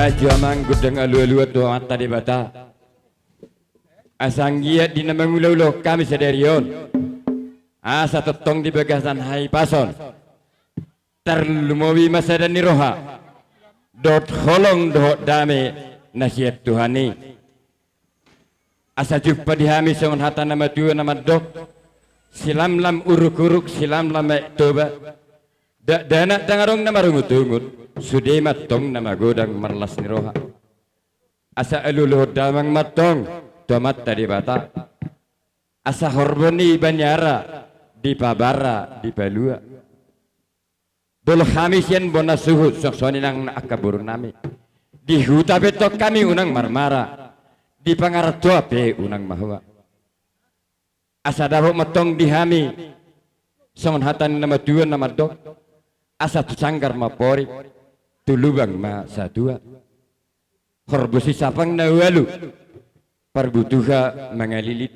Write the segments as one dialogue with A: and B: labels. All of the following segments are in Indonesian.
A: Baju amang gudang alu-alu tu mata di bata. Asang giat di nama ulo-ulo kami sederion. Asa tetong di bagasan hai pason. Terlumawi masa dan niroha. Dot holong dot dame nasihat Tuhani. Asa jumpa di hami songon hata nama Tuhan nama dok. Silam lam uruk-uruk silam lam toba. Dana tangarong nama rungut-ungut. Sudai matong nama godang marlas niroha. Asa aluluh damang matong tomat tadi bata. Asa horboni banyara di pabara di balua. Dulu kami sian bona suhu sok-soni nang akabur nami. Di huta betok kami unang marmara. Di pangartua pe unang mahua. Asa dabo matong di hami. Songon hatan nama Tuhan nama dok. Asa tu sanggar mapori. Tulubang ma sadua. Horbusi sapang nawalu. Parbutuha mangalilit.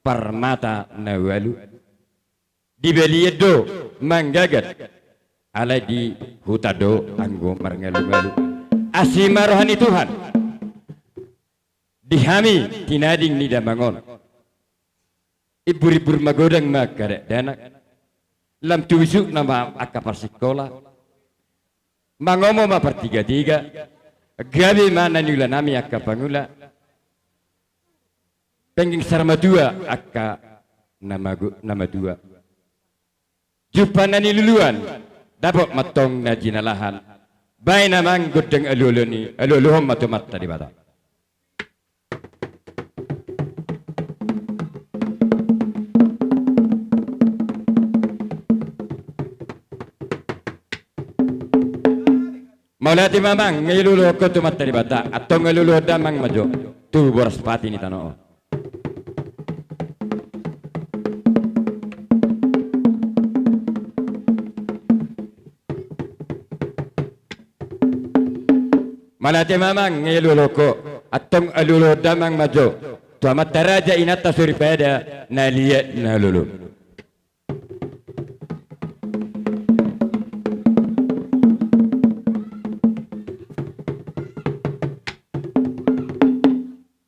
A: Parmata nawalu. Dibeliedo manggagat. Ala di hutado anggo marngalu-ngalu. Asima rohani Tuhan. Dihami tinading ni damangon. Ibur-ibur magodang makarek danak. Lam tuwisuk nama akapar sekolah. Mangomo ma pertiga-tiga. Gabi mana nila nami akka pangula. Pengging sarma dua akka nama dua. Jumpa nani luluan. Dapat matong na jinalahan. Bay namang gudeng alulu ni. Aluluhom matumat tadi bata. Maulati mamang ngiluluh ko tumat tadi bata. Atau ngiluluh damang majo. Tu boras pati ni tanoo. Malati mamang ngiluluh ko. Atau ngiluluh damang majo. Tu amat taraja inata suripeda. Naliyat naluluh.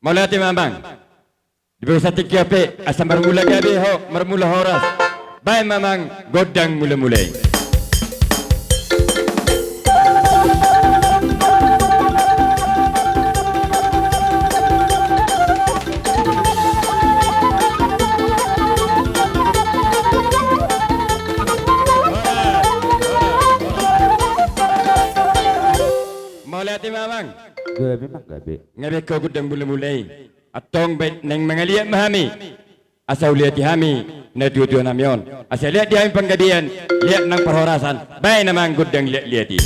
A: Maulati mamang di bawah satu kiape asam bermula gabe ho mermula horas baik mamang godang mula-mulai Maulati mamang gabe mak gabe ngabe kau gudang mulai atong bet neng mangaliat mahami asal lihat hami na dua-dua namyon asal lihat di hami penggadian lihat nang perhorasan baik namang gudang lihat-lihati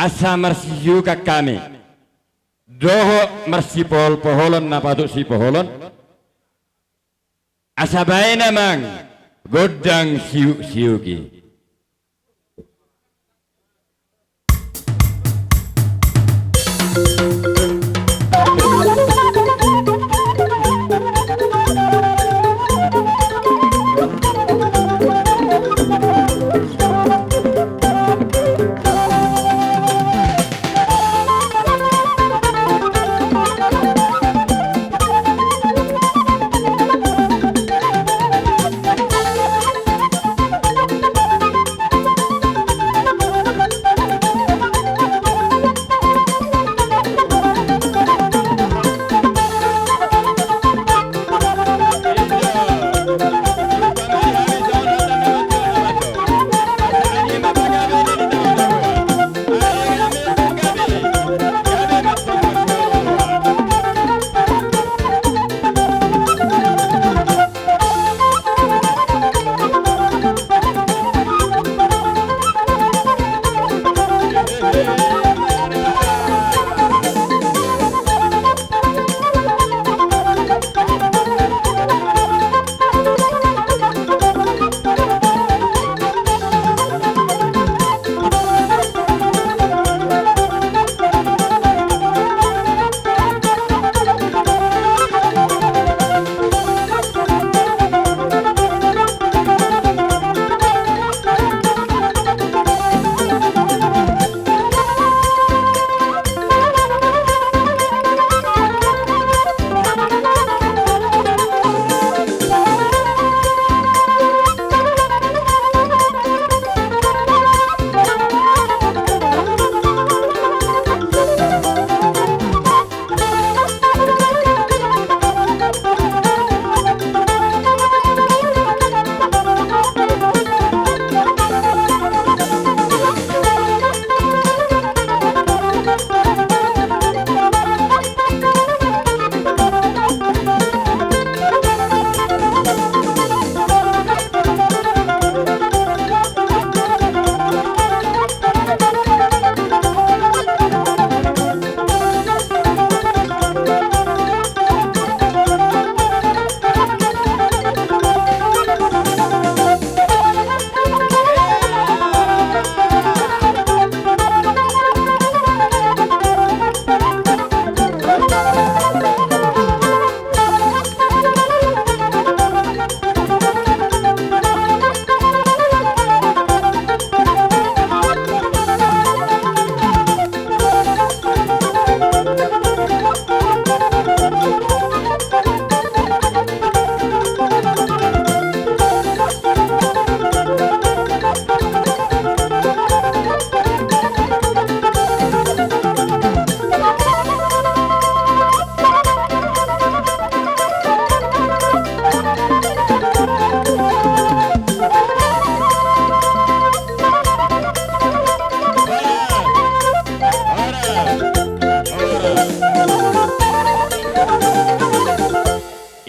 A: asa marsiyu ka kami doho marsipol poholon na patuk si poholon asa bae namang godang siu-siugi.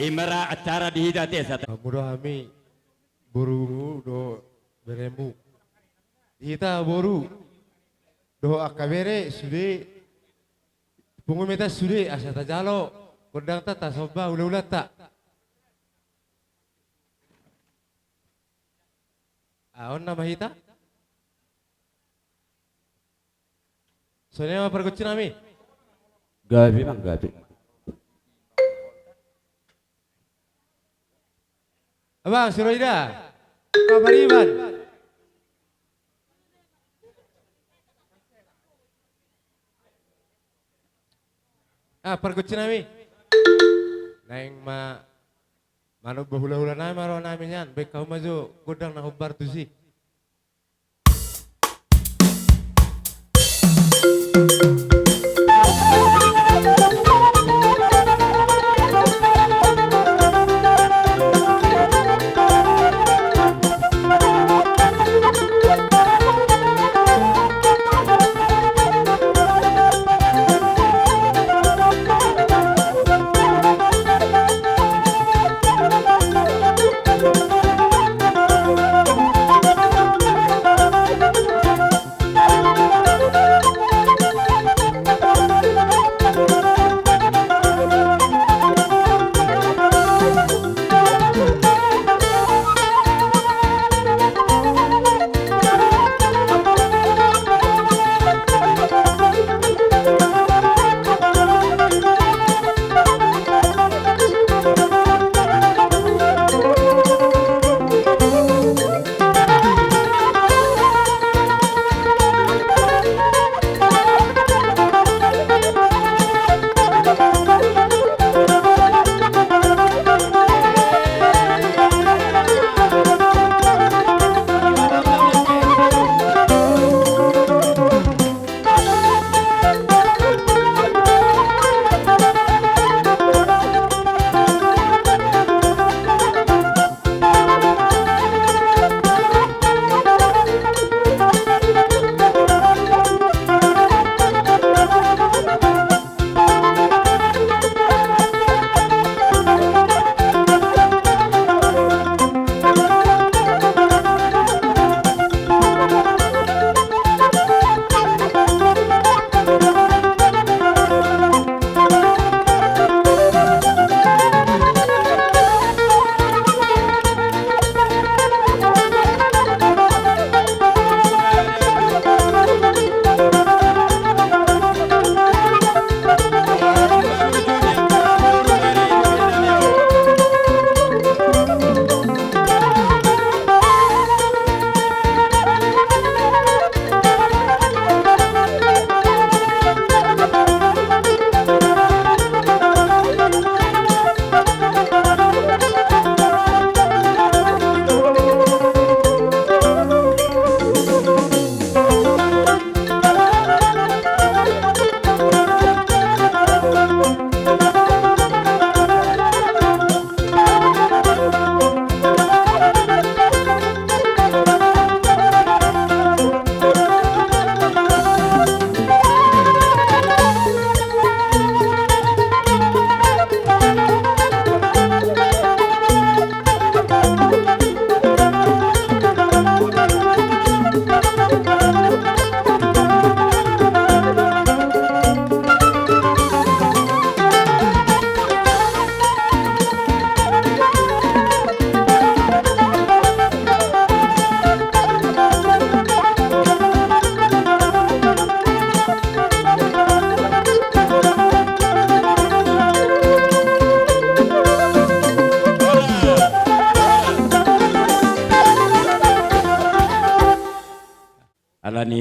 A: Imara acara dihidati satu.
B: Mudah kami boru do beremu. Kita boru do akabere sude pengumeta sude asa tajalo kodang ta soba ula-ula ta. Aon nama hita? Soalnya apa perkucin kami?
A: Gabi bang gabi.
B: Abang Suroida, kabar Iban. Perkucin kami. Naing manug bahula-hula na maro namin yan. Baik kau maju godang na ubar tu si.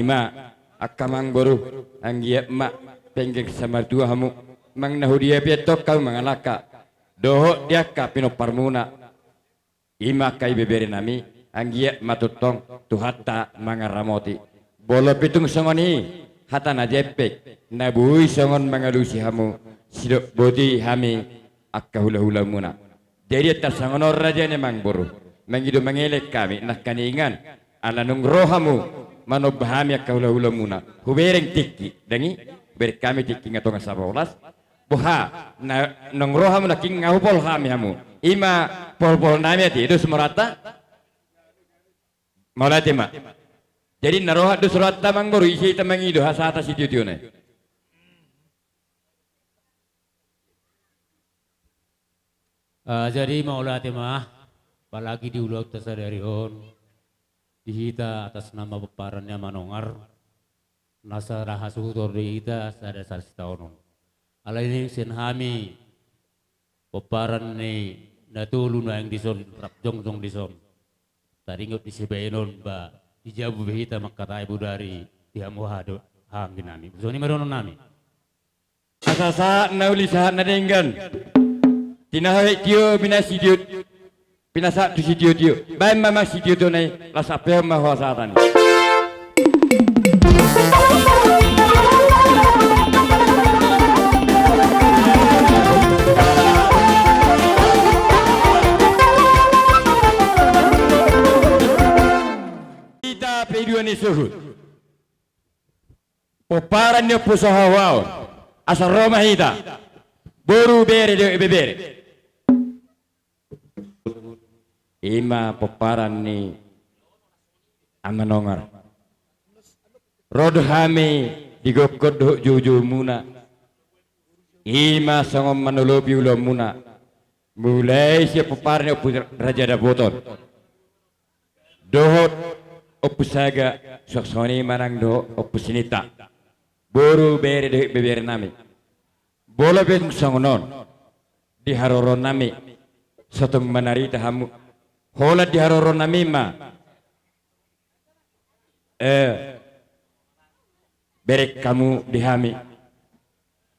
A: ima akamang boru anggiat mak penggek sama tua hamu mang nahudia pietok kau mangalaka doho dia ka pino parmuna ima kai bebere nami anggiat matutong tuhata mangaramoti bolo pitung songoni hata najepek nabui songon mangalusi hamu sidok bodi hami akka hula-hula muna jadi tasangonor raja ne mang boru mangido mangelek kami nak kaningan ala nung rohamu manobahami akka hula-hula muna hubereng tiki dangi ber kami tiki ngatonga sabolas boha na nung rohamu nak king ngahupol kami hamu ima pol-pol nami ati itu semurata maulati ma jadi naroha du surata mang boru isi tamangido hasata sitiu ne
C: jadi maulati mah apalagi di ulau tasadarion dihita atas nama peparannya manongar nasa rahasutor dihita sada saristaunon ala ini senhami peparan ni natulu na yang dison rapjong jong dison taringot disibainon ba dijabu behita makata ibu dari dihamuhado hangin nami zoni meronon nami
A: asasa nauli sahat nadenggan tinahe tio binasi diut pinasa tu si tio bae mama si tio to nai la sape ma ho satani kita peduani suhud poparan yo pusaha wao asa roma hita boru bere de bebere ima peparan ni amanongar rodhami digokod juju muna ima sangom manolobi ulo muna mulai si peparan opu raja da boton dohot opu saga soksoni manang do opu sinita boru bere de bebere nami bola ben sangonon di haroron nami sotong manarita hamu hola di haroron nami ma berek kamu dihami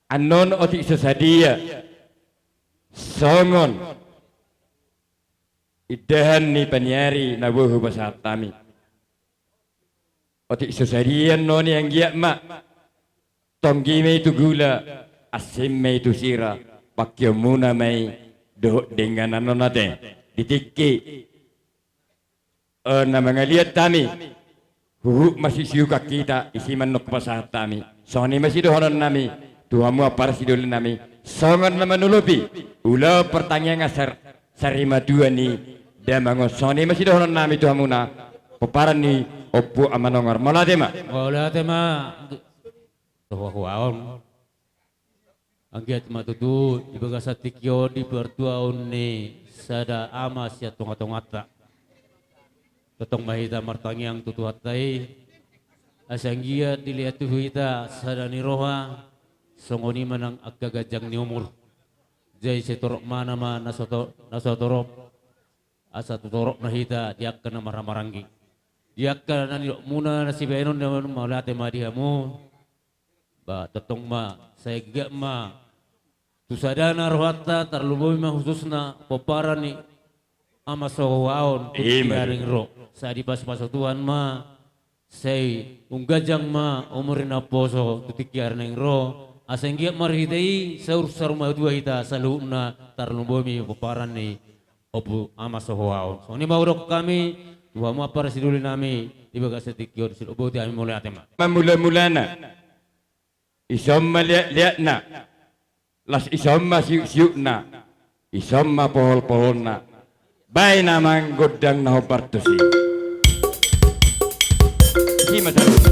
A: anon otik sesadia songon idahan ni panyari nabuhu basatami otik sesadia noni yang giat ma tonggime itu gula asim itu sira pakyo muna may do dengan anonate ditiki na mga liat tami huhu masih siuka kita isi manok pasahat tami soni masih dohonon nami tuhamu apar sidolin nami songon na manulupi ula pertanyaan ngasar sarima dua ni damango soni masih dohonon nami tuhamu na peparan ni opu amanongar maulate ma tuhahuaon anggiat matutu di bagasatikyo di bertuaun ni sada amas ya tonga-tongata totong mahita martangyang tutuhatai asanggiat dilihat tuhita sada ni roha songoni manang agagajang ni umur jay setorok mana ma nasotorok asa tutorok nahita diak kana maramarangi diak kana ni muna nasibenon na maulate madihamu ba totong ma saya gak ma tusadana rohata terlubui ma khususna peparan ni ama sohawaon kuting ro sa di pas Tuhan ma say unggajang ma umurin aposo tutikyar neng ro asenggiat marhitei saur saruma dua hita saluna terlubui peparan ni opu ama sohawaon so ni maurok kami Tuhan ma para siduli nami di bagas setikyo silubuti kami mulai atema mula-mulana isomma liatna las isomma siuk-siukna isomma pohol-poholna bae namang godang na hopartusi si masalu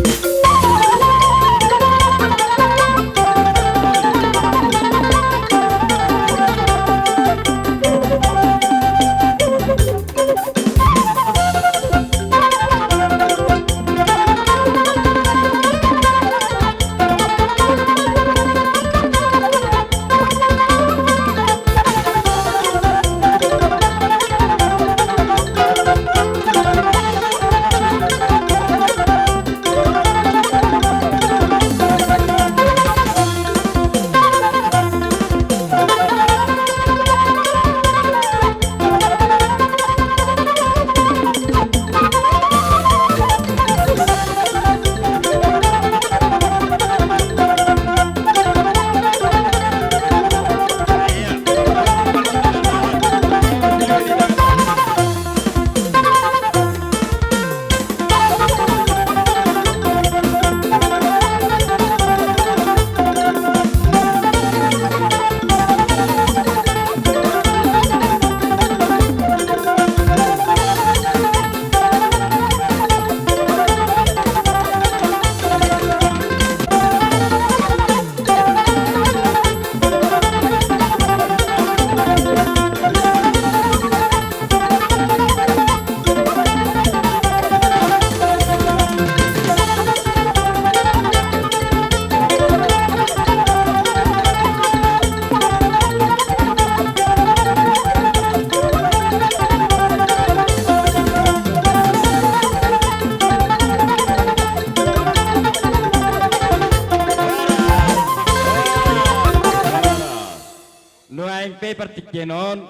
A: aing pe pertikienon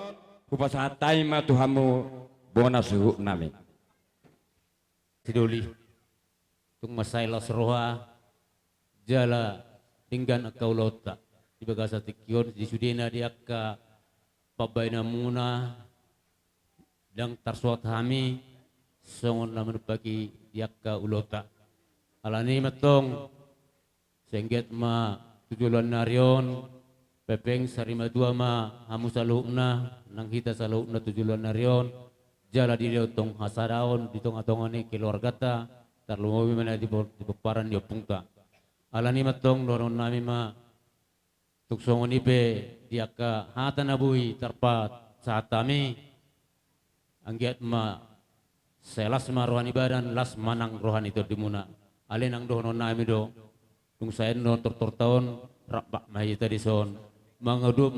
A: kupasatai ma tuhamu bona suhu nami.
C: Sidoli tung masailah seroha jala tinggan akau lota di bagasa tikion di sudena di akka pabaina muna dang tarswat hami songon lamun bagi di akka ulota alani matong sengget ma tujulan narion pepeng sarima dua ma hamu salukna nang hita salukna tujulan narion jala di tong hasadaon di tong atongane keluarga ta tarlumobi mana di peparan di pungta alani matong doron nami ma tuksongon ipe diaka hata nabui terpat saat kami anggiat ma selas ma rohani badan las manang rohani itu dimuna alenang doron nami do tung saya no tortor tahun rapak mahi tadi son mangadu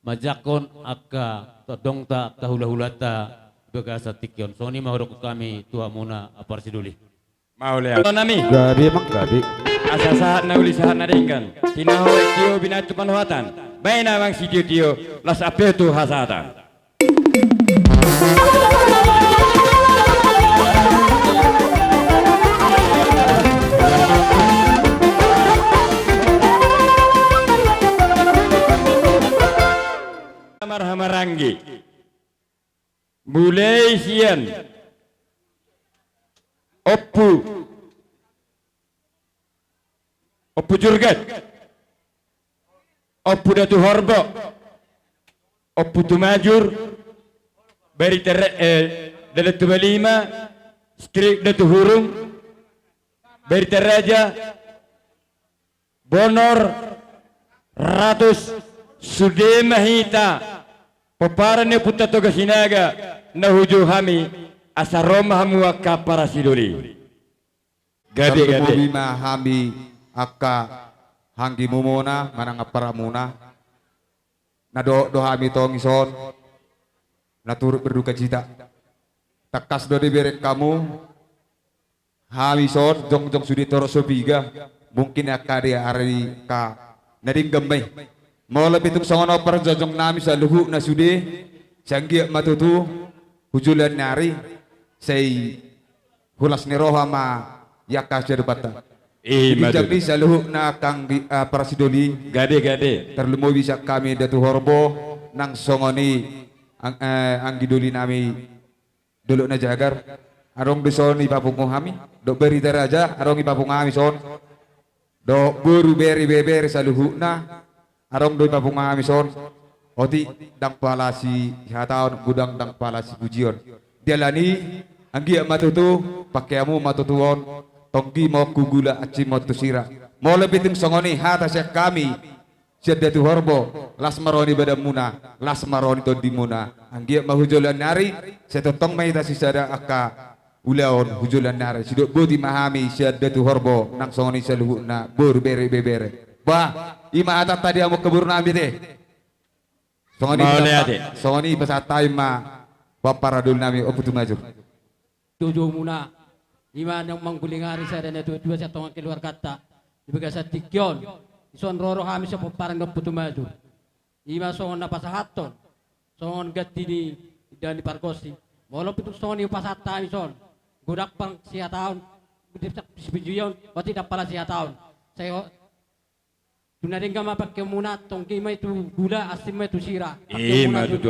C: majakon akka todong ta kahula-hulata bagasa tikion soni mahorok kami tua muna apar siduli
A: Mau lihat nami
D: Gabi emang gabi.
A: asa saat na uli saat naringkan tinaho tio binatu panuhatan baina mang si tio las apetu hasata Marhamaranggi mulai sian Oppu jurgat Oppu datu horbo Oppu tumajur beri datu balima strik datu hurung beri raja bonor ratus sude mahita peparannya puta toga sinaga nahuju hami asaroma hamu akka para sidoli gade gade
D: Bima hami akka hanggi mumona manang para muna. Na do hami tong ison. Na turut berduka cita. Takas do diberek kamu. Hami son jong sudi toro sobiga. Mungkin akka dia hari ka nading gembay. Mau lebih tung songono perjojong nami sa luhu na sudi. Sanggi matutu hujulan nyari. Say hulas ni roha ma yakka sedebata. Jadi sa luhu na kang para sidoli
A: gade
D: terlemo bisa kami datu horbo nang songoni ang gidoli nami dulu na jagar arong dison ipapungo hami do beri daraja arong ipapungo hami son do buru beri beber sa luhu na arong do ipapungo hami son oti dang palasi hataon gudang dang palasi pujion dialani anggi matutu pakeamu matutuon tonggi mau kugula aci mau tusira mau lebih tim songoni hata syak kami syadda tu horbo las maroni bada muna las maroni to di muna anggi mahujulan nari setotong mai ta sisada akka ulaon hujulan nari sidok bodi mahami syadda tu horbo nang songoni saluhuna bur bere bebere bah ima ata tadi amu kebur nami teh songoni pasatai ma paparadul nami oputu maju
E: tujuh muna iman yang manggulingari sa dan dua sa tonga keluar kata ibaga sa tikyon ison roro kami sa parang putu maju ima songon na pasahaton songon gati ni dan di parkosi molo pitu songon ni pasata ison gudak pang siya taon gudip sibijuyon o tidak pala siya taon sayo tunaring ka mapakke muna tong kimay tu gula asim may tu sira
A: ima tu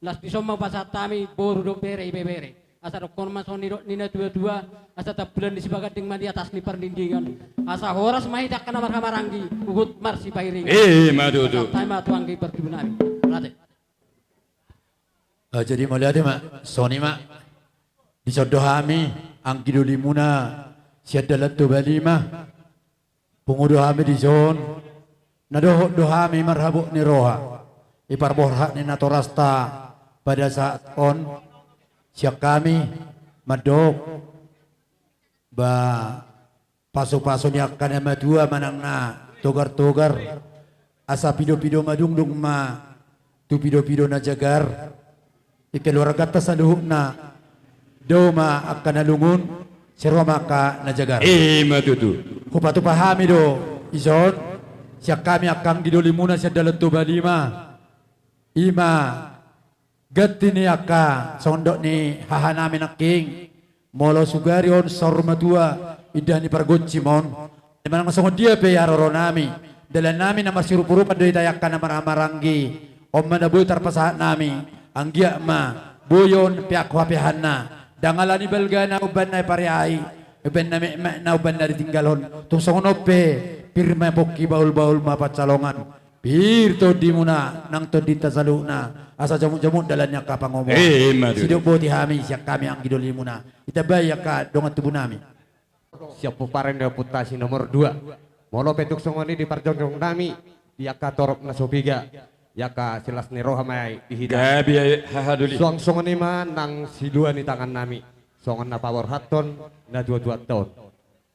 E: las piso mapasata mi boru do bere ibebere asa dokon mason nina dua asa tabulan di sebagai ting di atas ni perlindungan asa horas mahidak kana marhamaranggi ugut marsi pairing
A: madudu
E: taima tuanggi berdunami late
F: jadi mulia mak soni mak disodohami ang giduli muna siadalat tu balima pungudohami di zon nadohami marhabuk ni roha ipar borhak ni natorasta pada saat on siap kami madok ba paso-paso ni akan ama dua manang na togar-togar asa pido-pido madungdung ma tu pido-pido na jagar ikeluar kata saluhuk na do ma akan nalungun sirwa maka na jagar
A: matutu
F: hupatu pahami do ison siya kami akang giduli muna siya dalat to balima. Ima, gati ni aka, sondok ni haha namin ang king. Molo sugarion sa rumatua, idah ni pargotsimon. Di manang masungod dia pe yaroro nami. Dalan namin na masirupurupan doy dayak ka na maramarangi. O manaboy tarpasahan nami. Ang giya ma, buyon piakwapihan na. Dangalan ni balga na uban na pariay. Uban na uban na ditinggalon. Tung songono pe, pirma poki baul-baul mapatsalongan. Pirto di muna nang to dita saluna. Asa jamu-jamu dalannya ka pangomong. Sidok boti hami siya kami ang gidoli muna. Itabaya ka dongan tubuh nami.
B: Siap puparen reputasi nomor 2. Molo petuk songoni di parjongjong nami. Yaka torok nasobiga. Yaka silas nero hamay dihidang.
A: Gabi hahaduli.
B: Suang songoni ma nang siluan di tangan nami. Songon na power haton na 22 tahun.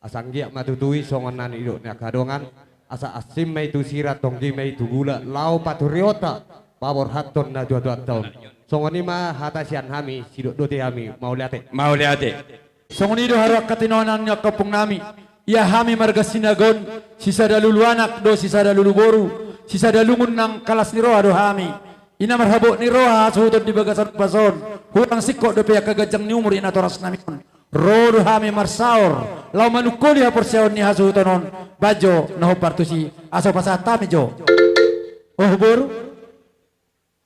B: Asang giyak matutui songon na idok na kadongan. Asa asim may tu sirat tonggi may tu gula. Lau paturiota power haton na 22 tahun. Songoni ma hatasian hami sidok dote hami mau liate.
A: Mau liate.
F: Songonido haruak katinonan niya kapung nami. Ia hami marga sinagon. Sisa daluluanak do sisa daluluboru. Sisa dalungun ng kalas ni Roha do hami. Ina marhabo ni Roha suhutod di bagasan pason. Hurang sikko do pia kagajang ni umur ina toras nami. Ro do hami marsaor. Lau manukuli ha porsiaon ni hasuhutonon. Bajo naho partusi. Aso pasatami jo. Oh boru.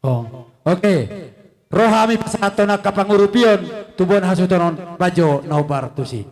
F: Oh. Oke. Roha mi pasato na kapangurupion. Tubon hasutonon. Bajo naho partusi.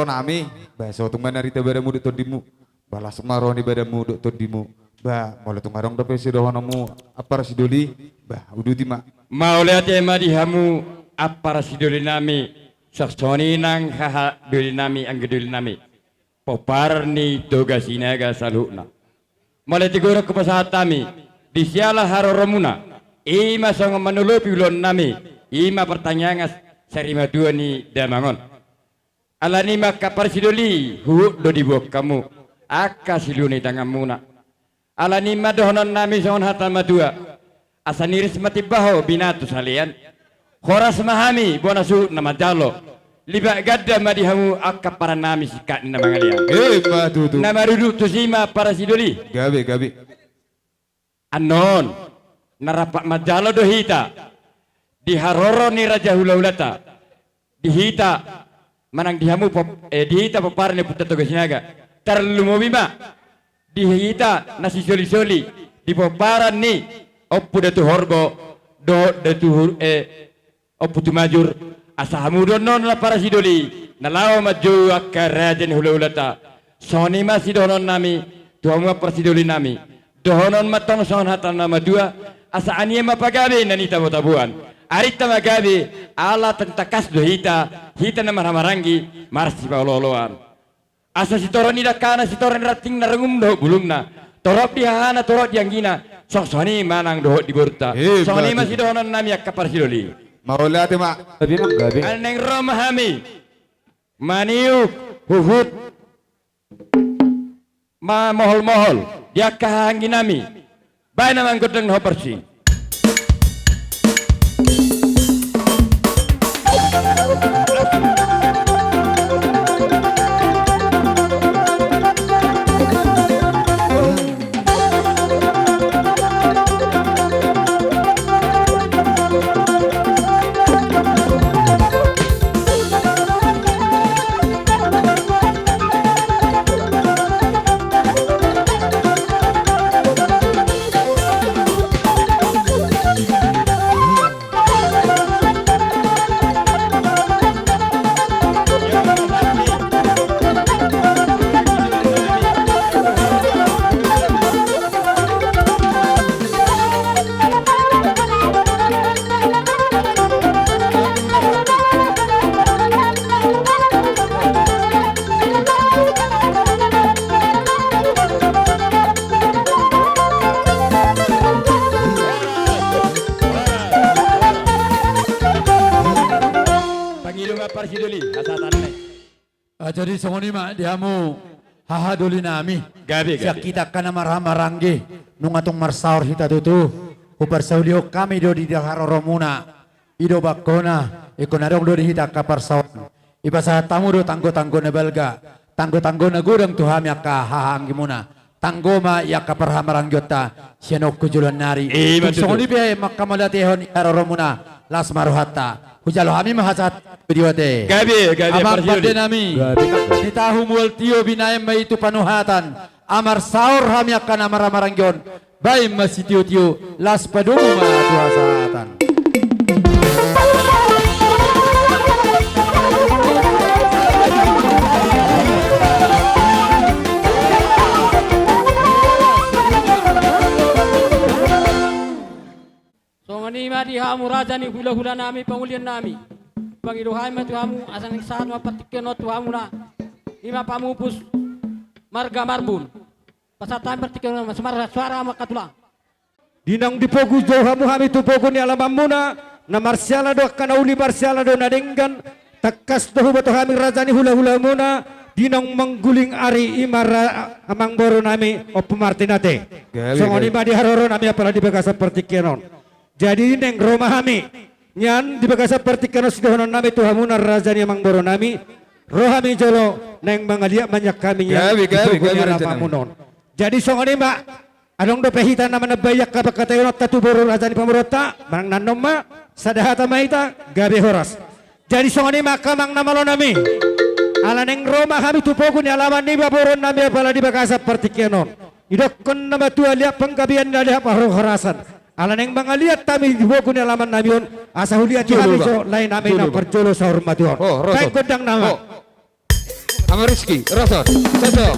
D: nami, bah so tung manari te badamu duk todimu, balas semaro ni badamu duk todimu, bah mulai tung arong dape si dohonamu apar si doli, bah udu tima.
A: Mau lihat madi hamu apar si doli nami, saksoni nang haha doli nami angge doli nami, popar ni toga sinaga salukna. Mulai tigura ke pasahat kami, di siala haroromuna, ima song manulupi ulon nami, ima pertanyaan sarima dua ni damangon. Alani maka parsidoli hu do dibuat kamu aka siluni tangamuna. Alani madohonon nami songon hatan madua asaniris mati baho binatu salian khoras mahami bona su nama jalo liba gadda madihamu aka para nami sikat nama ngalian
D: Matutu.
A: nama duduk tusima parasidoli
D: Gabe.
A: anon narapak majalo do hita diharoro ni raja hula-hulata dihita manang dihamu dihita paparne puta toga sinaga terlalu mobima dihita nasi soli-soli di paparan ni oppu datu horbo do datu oppu tu majur asahamu donon la para sidoli nalawa maju akarajan hula-hulata soni masih donon nami tuamu persidoli nami dohonon matong son hatan nama dua asa anie mapagabe nani tabu-tabuan arita magabe ala tentakas do hita nama marangi marsi pauloloan asa si toron ida kana si toron rating narengum do bulumna torop dihana torop dianggina sok soni manang do di burta soni masih dohonon nami akapar sidoli
D: Mau lihat mak. Gabe.
A: aneng romahami maniuk huhut ma mohol-mohol dia kahanggi nami bae namang godeng ho persi
F: Jadi songoni mak diamu haha doli nami.
A: Gabe.
F: Siak kita kana marangge nungatong marsaur hita tutu. Upar saulio kami do di daharoromuna. Ido bakona ikonarong do di hita kapar saur. Ibasa tamu do tanggo-tanggo na belga. Tanggo-tanggo na gudang tuhami aka haha anggimuna. Tanggo ma ya kapar hamarangyota sianok kujulan nari. Songoni biay makamalati haroromuna las maruhata. Hujalo kami mahasat beriwate.
A: Gabe
F: Amar
A: parsidoli
F: pada nami. Di tahu mual tio binayam may itu panuhatan. Amar saur kami akan amar amarangyon. Bayi masih tio las padungu ma tuhasatan.
E: Songani madi hamu raja ni hula-hula nami pangulian nami. Pangiduhay ma tuhamu asan ng saat mapatikyan no tuhamu na. Ima pamupus marga marbun. Pasatan pertikyan no masmar suara makatula.
B: Dinang dipogu jauh hamu hami tupogu ni alamam muna na marsiala do kana uli marsiala do nadenggan takas do bato hami raja ni hula-hula muna dinang mangguling ari imara amang boro nami o pumartinate. Songoni madi haroro nami apala di bagasa pertikyan. Jadi neng Roma kami, nyan di bagasa pertikano sidohonon nami tuhamuna raja ni amang boro nami, rohami jolo neng mangalia banyak kami yang dipugunya lamamunon. Jadi songoni mbak, anong do pehita naman nabayak kapagkatayon at tatuboro raja ni pamurota, manang nanom ma, sadahata maita, gabi horas. Jadi songoni mbak kamang namalo nami, ala neng Roma kami tupogo ni alaman ni baboron nami apala di bagasa pertikano. Idokon nama tua lihat penggabian na lihat harasan. Ala neng mga liat kami dibuko ni alaman namin asa huliat kami so lain namin na perjolo sa hormat yun. Kaya kodang nama.
D: Sama Rizky, Rosot, cocok.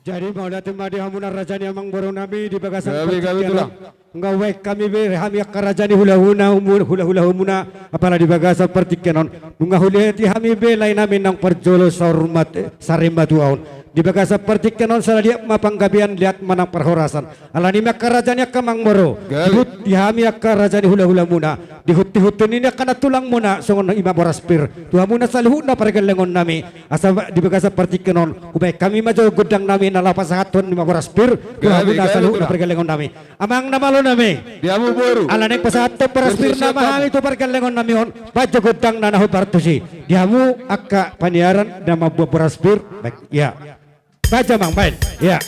G: Jadi mau datang madi hamunan rajani amang borong nami di bagasan
D: Kami tulang.
G: Enggak wek kami be hami akarajani hula hula humuna apala di bagasan pertikenon nunga huleti hami be lain nami nang perjolo sormat sarimba tuaun di bagasan pertikenon salah dia mapanggabian lihat manang perhorasan alani makarajani kamang moro di hami akarajani hula muna di huti ini kana tulang muna songon ima boraspir tuhamuna salihuna pargalengon nami asa di bagasan pertikenon kubay kami majo gudang nami lapas haton lima boras pir tuhamuna salihuna pargalengon nami amang namalo nami
D: Diamu boru.
G: ala nek pasato boras pir nama hami tu pargalengon nami on bajo gudang nanahu partusi diamu akka paniaran nama boras pir baik ya baca mang baik ya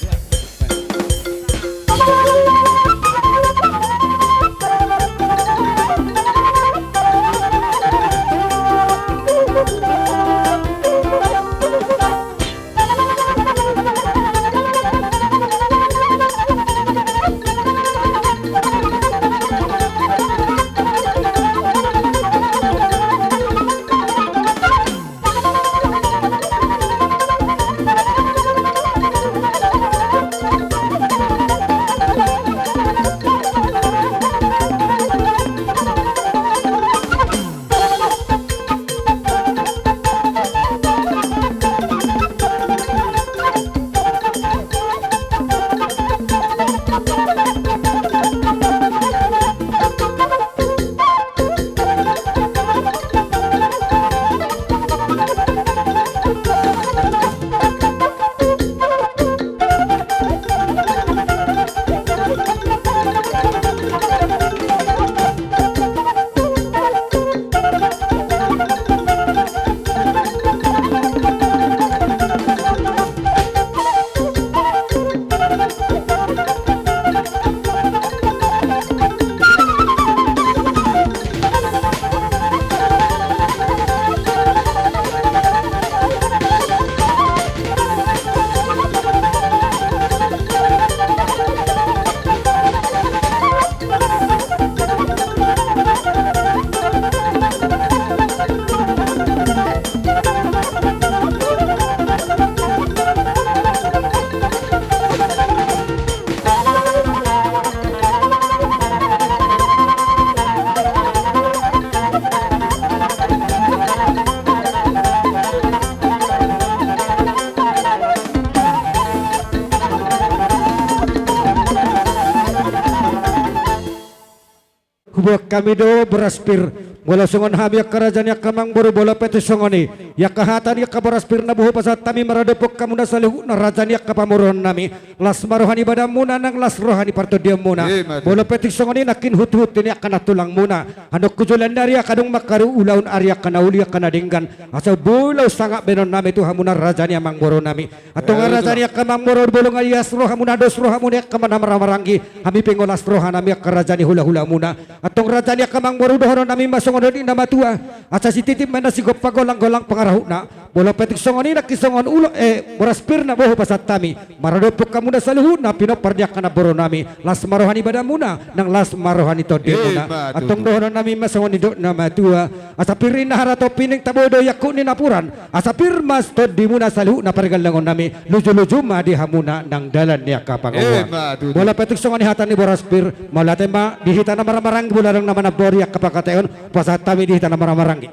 G: kubuk kami do beraspir bola songon hami kerajaan yak kamang boru bola petu songoni yak kahatan yak kabaraspir na buho pasat tami maradepok kamu na salihu na rajaan yak kapamuron nami las marohani badam muna nang las rohani parto dia muna bola petu songoni nakin hut-hut ini akan tulang muna hanok kujulan dari akadung makaru ulaun arya kana uli kana dinggan asal bulau sangat benon nami tu hamuna rajaan yak mang boru nami atau rajaan yak kamang boru bolong alias roh hamuna dos roh hamuna yak kamana maranggi hami pengolas roh nami yak kerajaan hula-hula muna atau rajaan yak kamang boru dohono nami masong di nama tua asa si titip mana si gopa golang-golang pangarahuna bola petik songoni na kisongon ulo beraspir na boho pasat tami maradopok kamu na saluhuna pinopardiak kana boro nami las marohani badamuna nang las marohani todi muna atong dohono nami masongon do nama tua asa pirin na harato pining tabodo yakuni napuran asa pirmas todi muna saluhuna pargalangon nami luju-luju ma di hamuna nang dalan niya kapangawa bola petik songoni hatani beraspir malatema dihita na maramarang bularang nama na boriak kapakateon saat kami di tanah marang-maranggi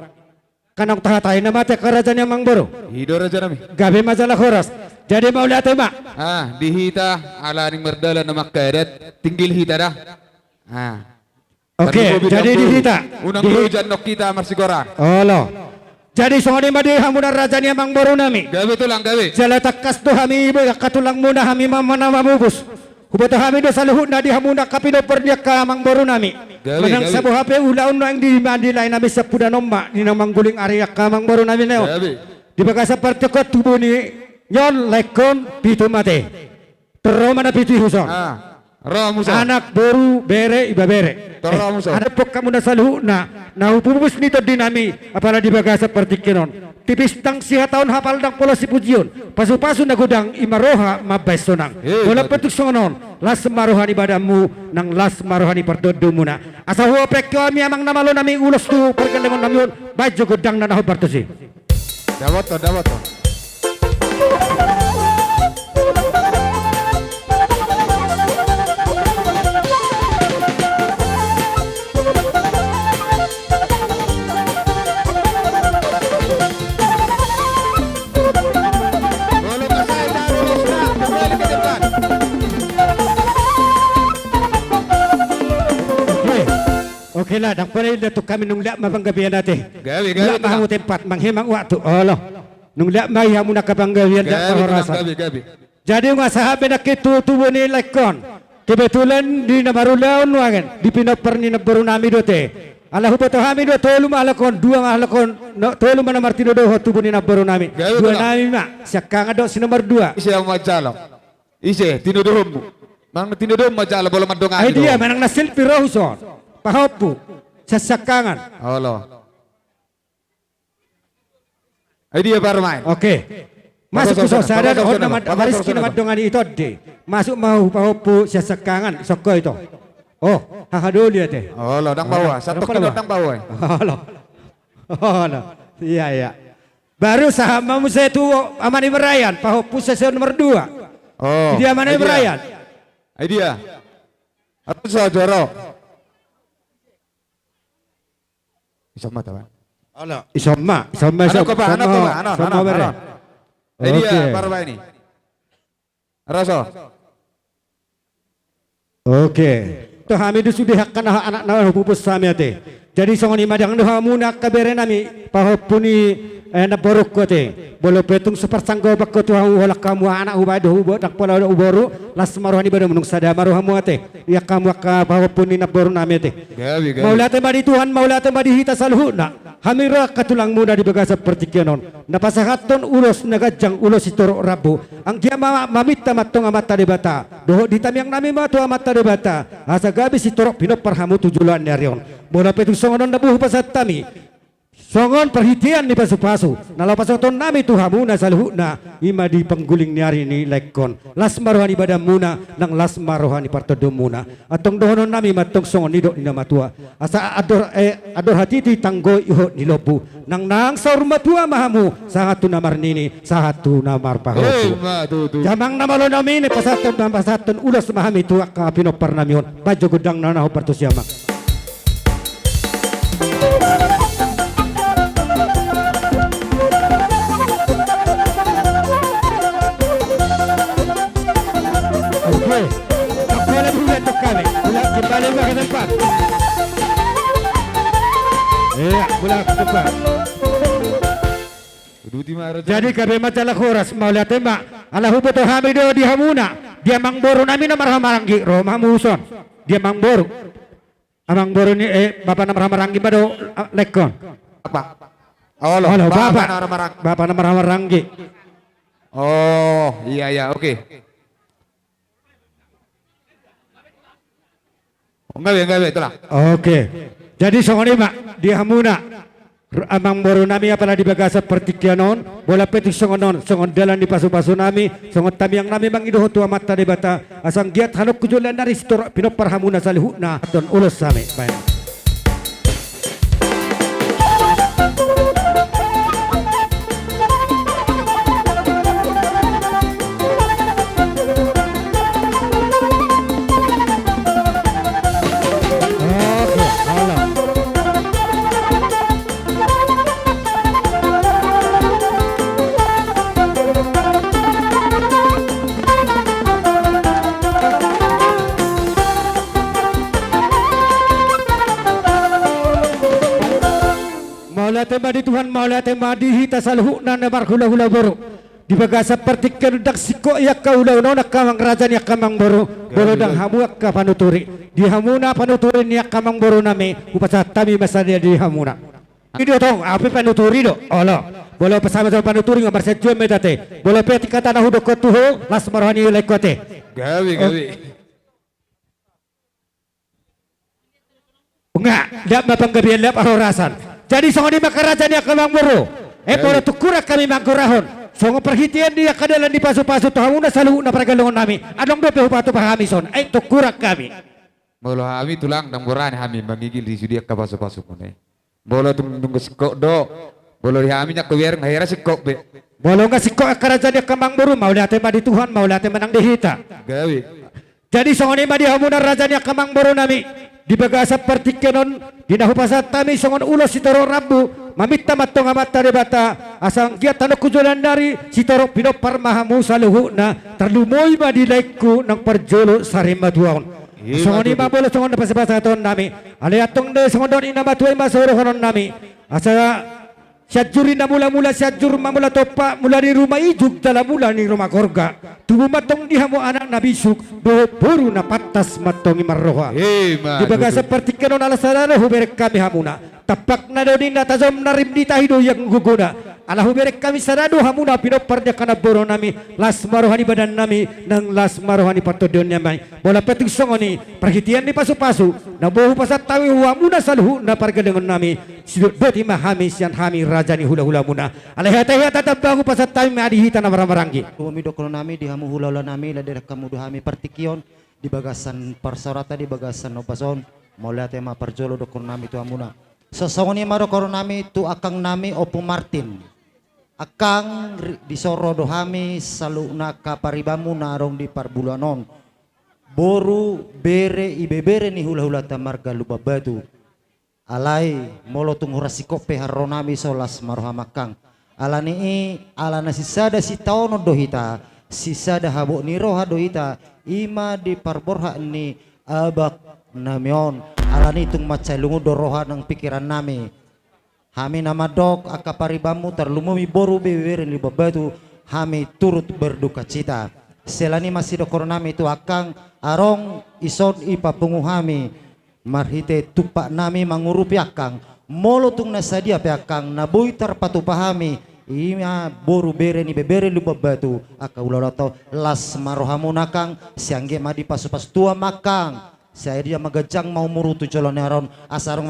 G: kanang tahatay na mati kerajaan yang mangboro
D: Hido raja nami.
G: gabi majalah horas jadi mau lihat ma
D: Dihita ala ning merdala na makadat tinggil hita dah.
G: oke jadi dihita
D: Unang hujan nok kita marsigora.
G: Allah jadi songoni madi hamunan rajaan yang mangboro nami
D: Gawe tulang gawe.
G: jala takas tu hami ibu katulang muna hami mamana mamubus Hubata hami do saluhut na di hamuna kapino perdia ka mangboro nami. Menang sabu hape ulaun nang di mandi lain nami sapuda nomba ni nang mangguling area ka mangboro nami neo. Di bagasa parte ko tubuh ni nyon lekon pitu mate. Tero mana pitu husong. Anak boru bere iba bere. Ada pok kamu na saluhut na hububus nito dinami apala di bagasa parte kenon. Tipis tang siha tahun hafal dang pola si pujion pasu-pasu na gudang imaroha mabay sonang bola petuk songonon las marohani badamu nang las marohani pardodo muna asa huwa pekyo ami amang namalo nami ulos tu perkendengon namion baju gudang na naho bartosi
D: dawato
G: Oke lah, dak pare datuk kami nung dak mabanggabian natin.
D: Gawi
G: Mahu tempat manghimang waktu. Allah. Nung dak mai hamuna kabanggabian dak rasa. Jadi nga sahabe nak itu tubuh ni lekon. Kebetulan di namarulaon wangen di pinoper ni nabaru nami dote. Allah hubato hami do tolu malakon dua malakon tolu mana martino do tubuh ni nabaru nami. Dua nami ma sakanga do si nomor 2.
D: Ise ang majalo. Ise tinuduhmu. Mang tinuduhmu majalo bola madongan.
G: Ay dia manang na selfie rohuson. Pahopu sasakangan.
D: Allah. Ay dia baru main.
G: Oke. Masuk ke sadar on nama baris kini madongan itu de. Masuk mau pahopu sasakangan soko itu. Oh, hahado dia teh.
D: Allah dang bawah. Satu kilo dang bawah.
G: Allah. Iya. Baru sahabamu saya tu Amani Berayan pahopu sesi nomor 2.
D: Oh.
G: Dia Amani Berayan.
D: Ay dia. Atau saudara. Isama tawa.
G: Allah. Isama.
D: Anak bere. Dia parwa ini. Raso.
G: Oke. Toh hami sudah hakkan anak na hubus sami ate. Jadi songoni madang doha muna kabere nami pahopuni na borok ko te. Bolo petung sepersanggo bakko tuha wala kamu anak ubado ubo dak pola uboru las marohani bado menung sada marohamu ate. Ya kamu ka pahopuni na boru nami ate.
D: Gawi.
G: Maulate madi Tuhan maulate madi hita salhuna. Hamira katulang muda di bagasa pertikienon. Napasahaton ulos nagajang ulos itoro rabu. Ang dia mamita matong amata debata. Doho ditamiang nami matu amata debata. Asa gabi si torok pinop parhamu tujulan nerion. Bola petung songonon nabuh pasat tami. Songon perhitian ni pasu-pasu. Nalau pasoton nami tuhamu na salhuna. Ima di pengguling niari ni lekon. Las marohani badamuna nang las marohani partodumuna. Atong dohonon nami matong songon nidok ni namatua. Asa ador hati ti tanggo iho nilobu. Nang saur matua mahamu. Sahatu namar nini. Sahatu namar pahotu. Jamang namalo nami ni pasaton ulas mahami tuak ka pinopar namion. Bajo gudang nanaho partusiamak. Kembali ke tempat. Iya, mula cepat.
D: Duti maraja.
G: Jadi kami majalah kuras mau lihat tema. Alahu beto hamido di hamuna. Dia mangboro nami na marhamaranggi. Roma muson. Dia mangboro. Amang boro ni bapak na marhamaranggi ba do lekon.
D: Apa? Oh, loh,
G: Halo bapak.
D: Marang.
G: Bapak na marhamaranggi.
D: Oh, iya, oke. Enggak, itulah.
G: Oke. Jadi songoni mak di hamuna. Amang boro nami apala di bagasa pertikianon. Bola petik songonon. Songon dalan di pasu-pasu nami. Songon tamiang nami mangidoh tua mata di bata. Asang giat hanok kujulan dari sitor pinopar hamuna salihuna. Don ulos sami. Baik. Maulah tema di Tuhan, maulah tema di hita salhu nana barhula-hula boro. Di bagasa seperti kenudak siko ya kaulau nona kamang raja ya kamang boro. Boro dang hamu ka panuturi. Di hamuna panuturi ya kamang boro nami. Upasa tami masadia di hamuna. Ini tong api panuturi do. Allah. Bolo pasama sama panuturi ngamar sejuan medate. Bolo peti kata na hudok kotuho las marhani lekote.
D: Gawi.
G: Enggak, dak mapanggabian lap arasan. Jadi songo di makarajan ya kamang boro. Bolo tukura kami mangkurahon. Songo perhitian dia kadalan di pasu-pasu tuhamuna salu na paragalongon nami. Adong dope upatu pahamison. Tukura kami.
D: Bolo kami tulang dang borane kami mangigil di sudia ka pasu-pasu kone. Bolo tunggu sikok do. Bolo di kami nyak kewiar ngahira sikok be.
G: Bolo nga sikok akarajan ya kamang boro. Maulah tema di Tuhan, maulah tema nang dihita.
D: Gawi.
G: Jadi songo ni madi hamuna rajan ya kamang boro nami. Di bagasa partikenon dinahupasat tami songon ulos si toro rabu mamita matong amata de bata asang giat tanok kujulan dari si toro pinopar mahamu saluhu na terlumoy ba di laikku nang perjolo sarima duaon songon ima bolo songon na pasabasa ton nami aliatong de songon don ina matuay masoro honon nami asa syajuri na mula-mula syajur mamula topa mula di rumah ijuk dalam mula di rumah korga tubuh matong dihamu anak nabi suk do buru na patas matong imarroha di baga seperti kenon alasarana huberek kami hamuna tapak na do na tazom na rimdi tahido yang guguna ala huberek kami sarado hamuna pinoparnya kana boro nami las marohani badan nami nang las marohani patodon nyamai bola peting songoni perhitian ni pasu-pasu na bohu pasat tawi hamuna salhu na parga dengan nami sidut boti mahami sian hami rajani hula-hula muna alehata tetap bangu pasat tawi adi hita na maranggi
H: kami dokolo nami di hamu hula-hula nami la derek kamu hami partikion di bagasan parsarata di bagasan opason mola tema parjolo dokolo nami tu hamuna sesongoni maro koro nami tu akang nami opo Martin akang disoro dohami saluna kaparibamu narong di parbulanon boru bere ibebere ni hula-hula tamarga lubabatu alai molo tunghura sikope harronami solas marohamakang alani alana sisada si taono dohita sisada habok ni roha dohita ima di parborha ni abak namion alani tung macai lungu doroha nang pikiran nami hami nama dok akaparibamu terlumumi boru bewerin li babatu hami turut berduka cita selani masih dokor nami itu akang arong ison ipa pungu hami marhite tupak nami mangurupi akang molo tung nasadia pe akang nabui terpatu pahami ima boru bere ni bebere li babatu akaulalato las marohamu nakang siangge madi pasu-pas tua makang saya dia magajang mau murutu colon neron asarong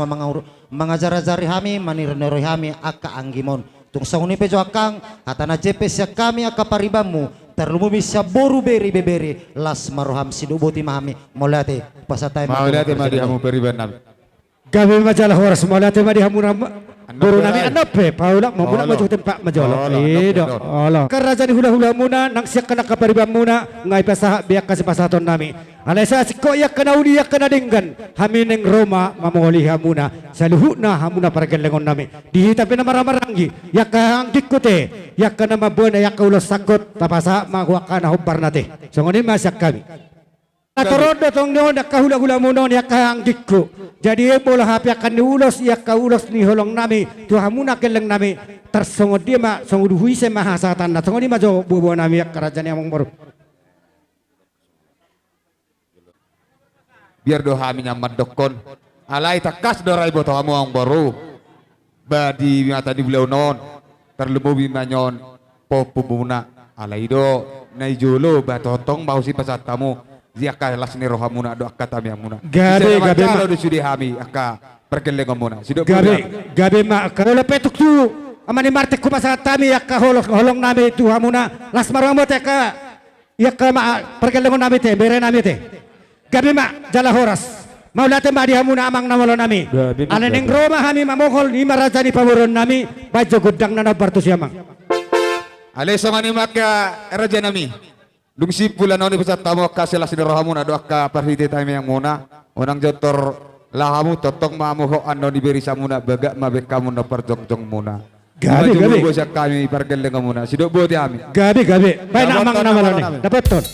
H: mangajar-ajari hami manirneroi hami aka anggimon tung sauni pejo akang hatana jepe sia kami aka paribamu terlumumi sia boru beri beberi las maroham siduboti mahami molate pasatai
D: Maulate madi hamu periban nami.
G: gabi majalah horas molate madi hamuna boro nami anape paula mamuna maju tempat majolo ido Allah kerajaan hula-hula muna nang siak kana kaparibam muna ngai pasaha biak kasih pasaton nami alesa siko yak kana uli yak kana dinggan hami neng Roma mamoli hamuna saluhuna hamuna paragelengon nami dihita pina maramaranggi yak kahangkik kote yak kana mabona yak ulos sakot tapasa magwa kana hubbar nate songoni masak kami Atorodo tong no nakahula-hula mo no yakang dikko. Jadi bola hapi akan diulos ya kaulos ni holong nami Tuhan muna keleng nami tersongod dia ma songod huise mahasatan na songod ma jo bubu nami yak kerajaan yang baru.
D: Biar doa kami nyamat dokon. Alai takas dorai boto kamu ang baru. Badi mata di beliau non. Terlemu bimanyon popo buna. Alai do naijolo batotong mau si pasat tamu. Ziaka las ni rohamuna do akata mi amuna.
G: Gabe
D: Kalau di sudi kami aka perkeleng amuna.
G: Gabe ma kalau petuk tu amani marte ku pasat tami yak holong nami tu hamuna las maramo te ka yak ma perkeleng nami te bere nami te. Gabi mak jala horas mau late ma di hamuna amang namolo nami ale ning Roma kami mamokol ni maraja ni pamuron nami bajo gudang nana bartus yamang
D: Ale songani maka raja nami lungsi pula noni pesat tamu kasih las rohamuna do akka parhite time yang muna onang jotor lahamu totong mamuho ando diberi samuna bagak mabek kamu no perjongjong muna
G: gabi
D: bosak kami pergeleng muna sidok bodi kami
G: gabi baik nak amang namolo ni dapat ton.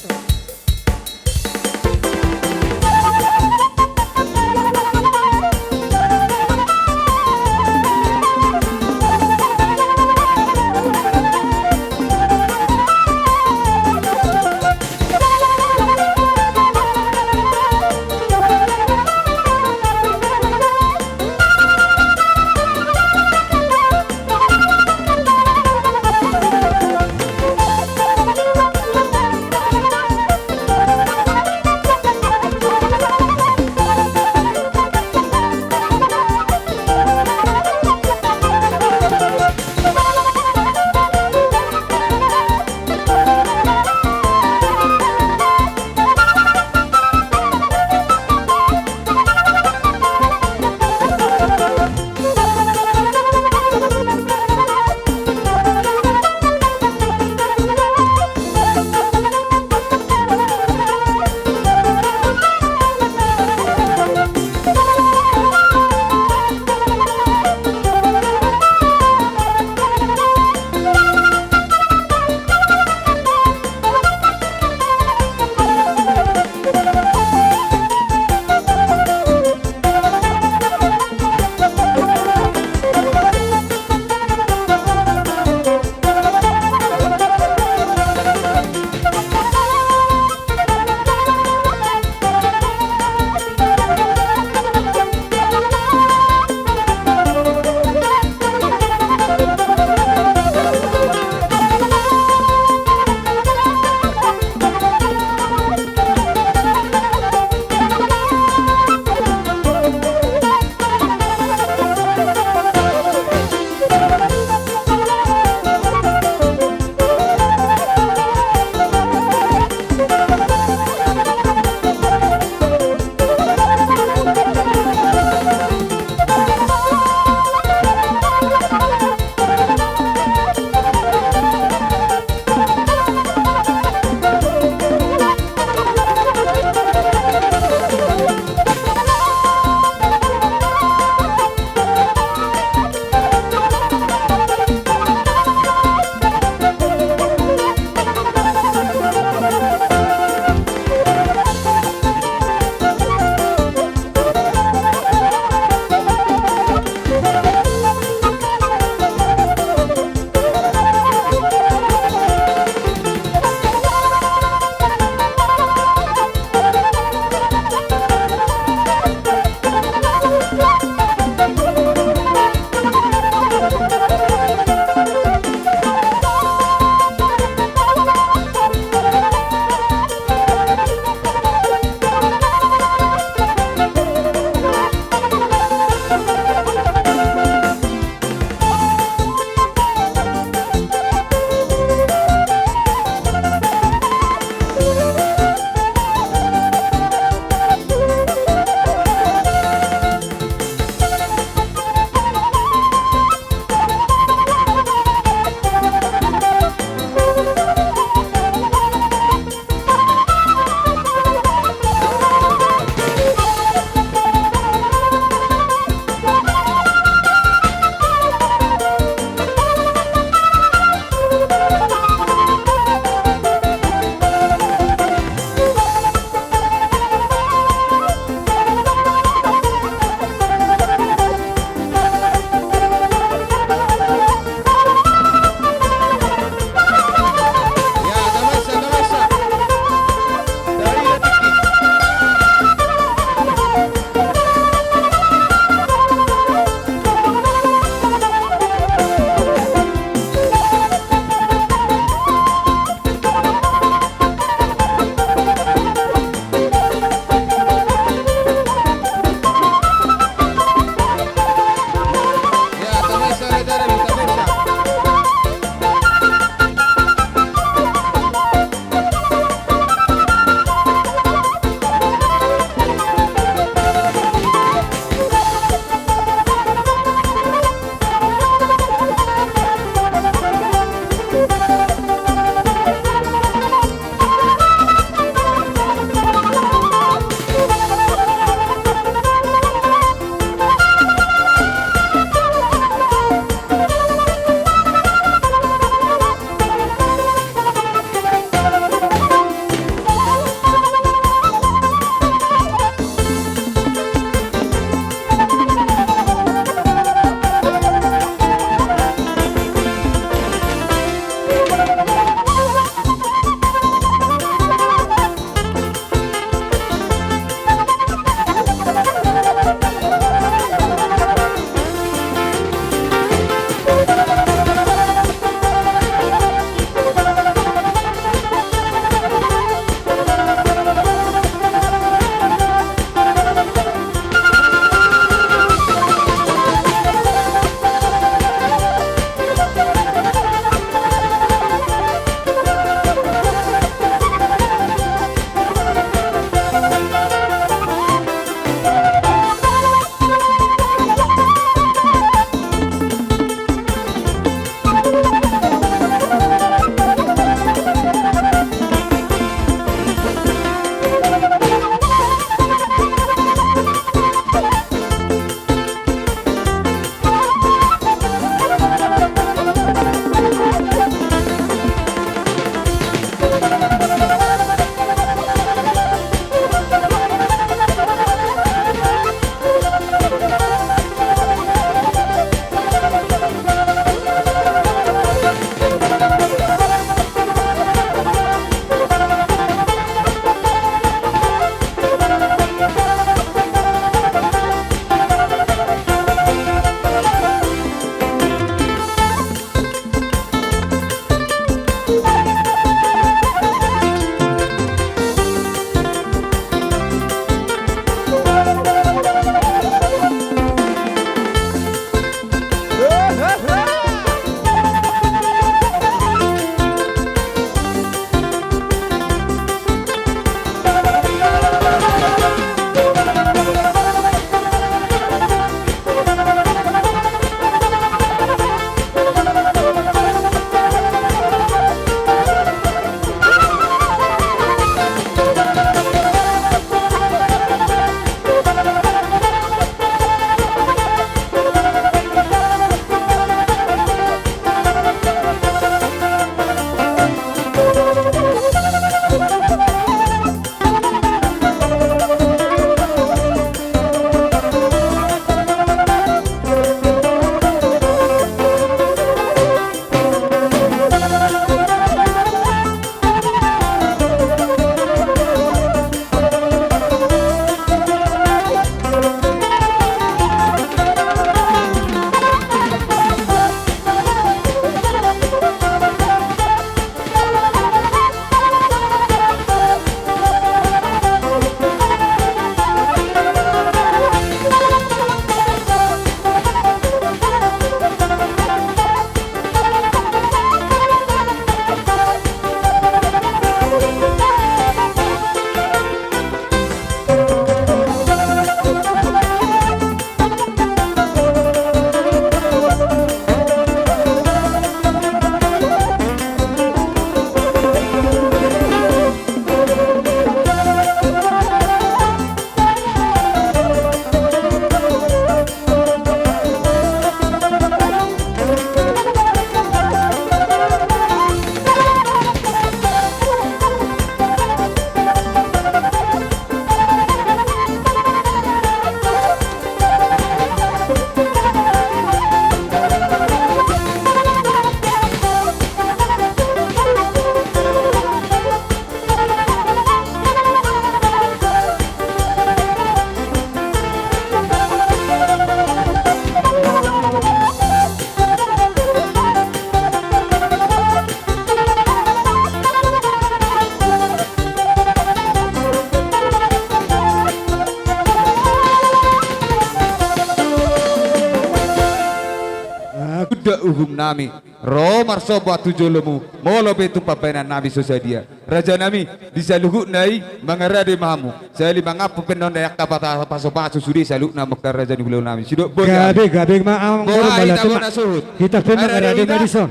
D: uhum nami ro marso batu jolomu molo betu papenan nami sosadia raja nami bisa luhuk nai mangarade mamu sali mangapu penon dayak kapata paso sudi saluk na moktar raja ni bulan nami sidok boga
G: gabe maang
D: boha ita bona suhut
G: kita pun ada Madison.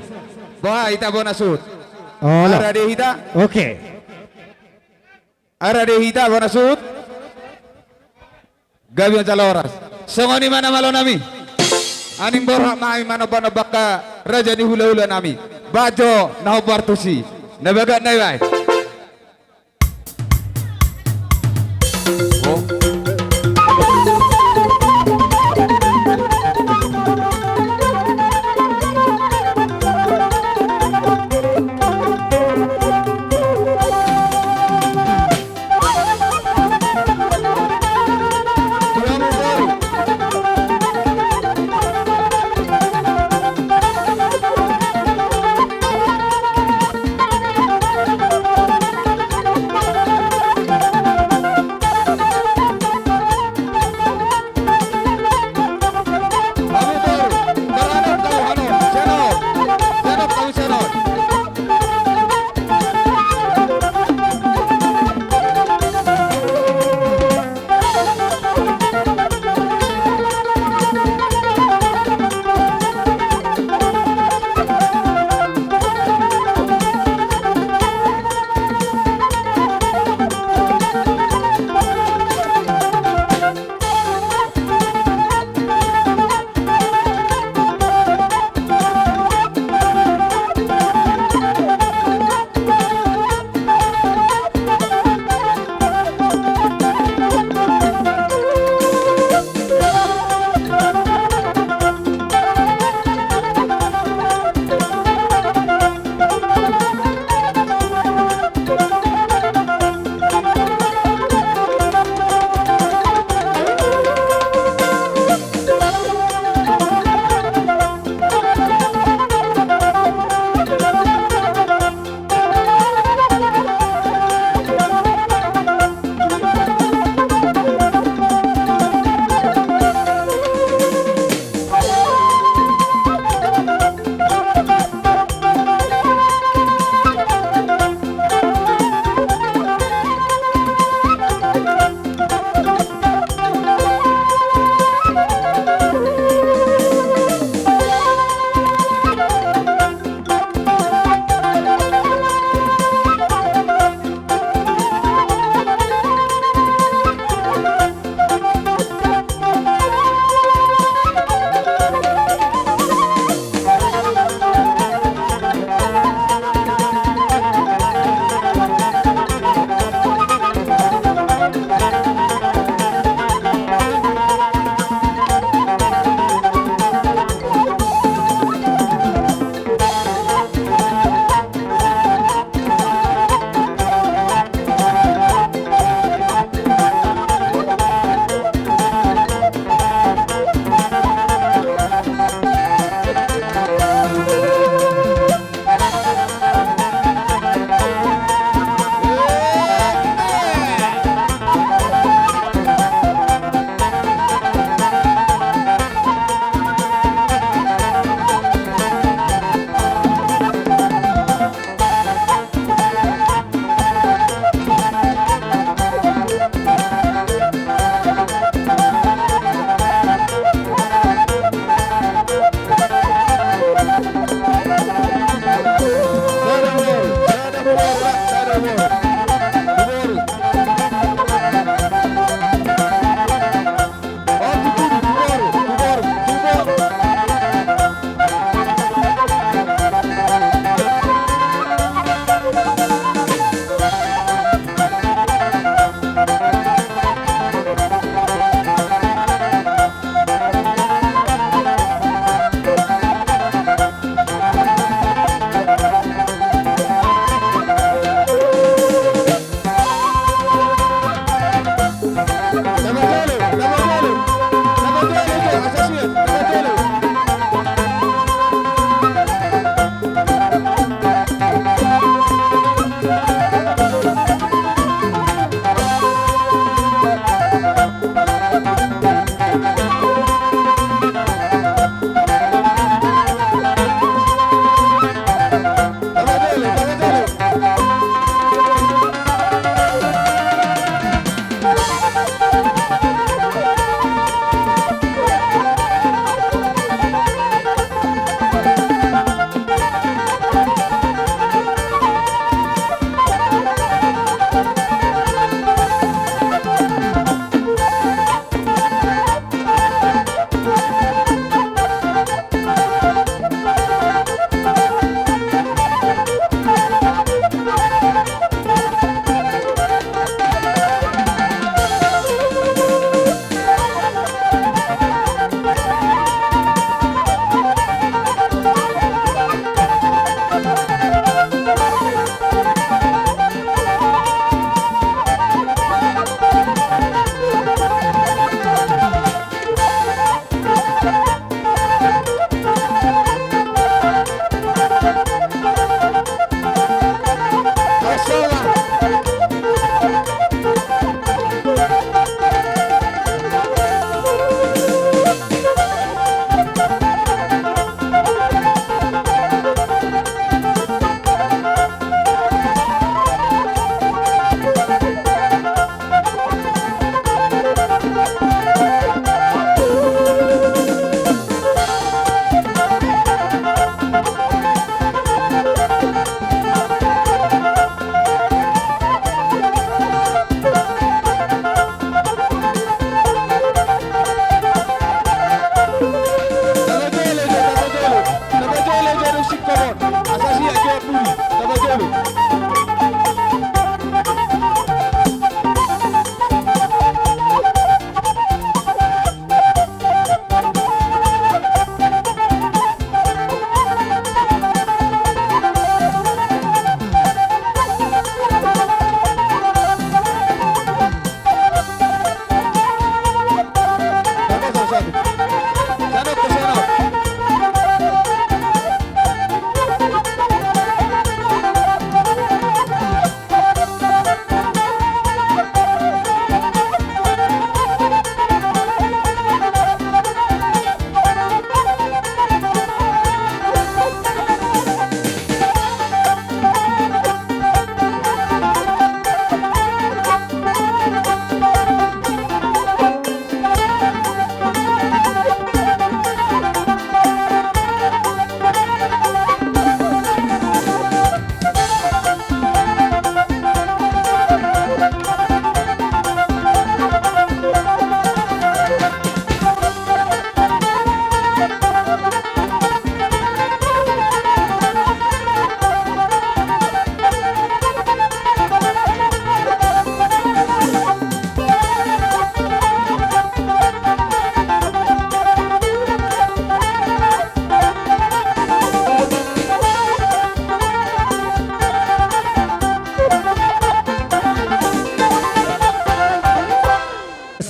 D: boha ita bona suhut
G: Oh, lah.
D: arade hita
G: Oke.
D: arade hita bona suhut gabion caloras songoni mana malo nami aning borha mai mana bana baka raja ni hula nami bajo naho bartusi nabaga nai bai oh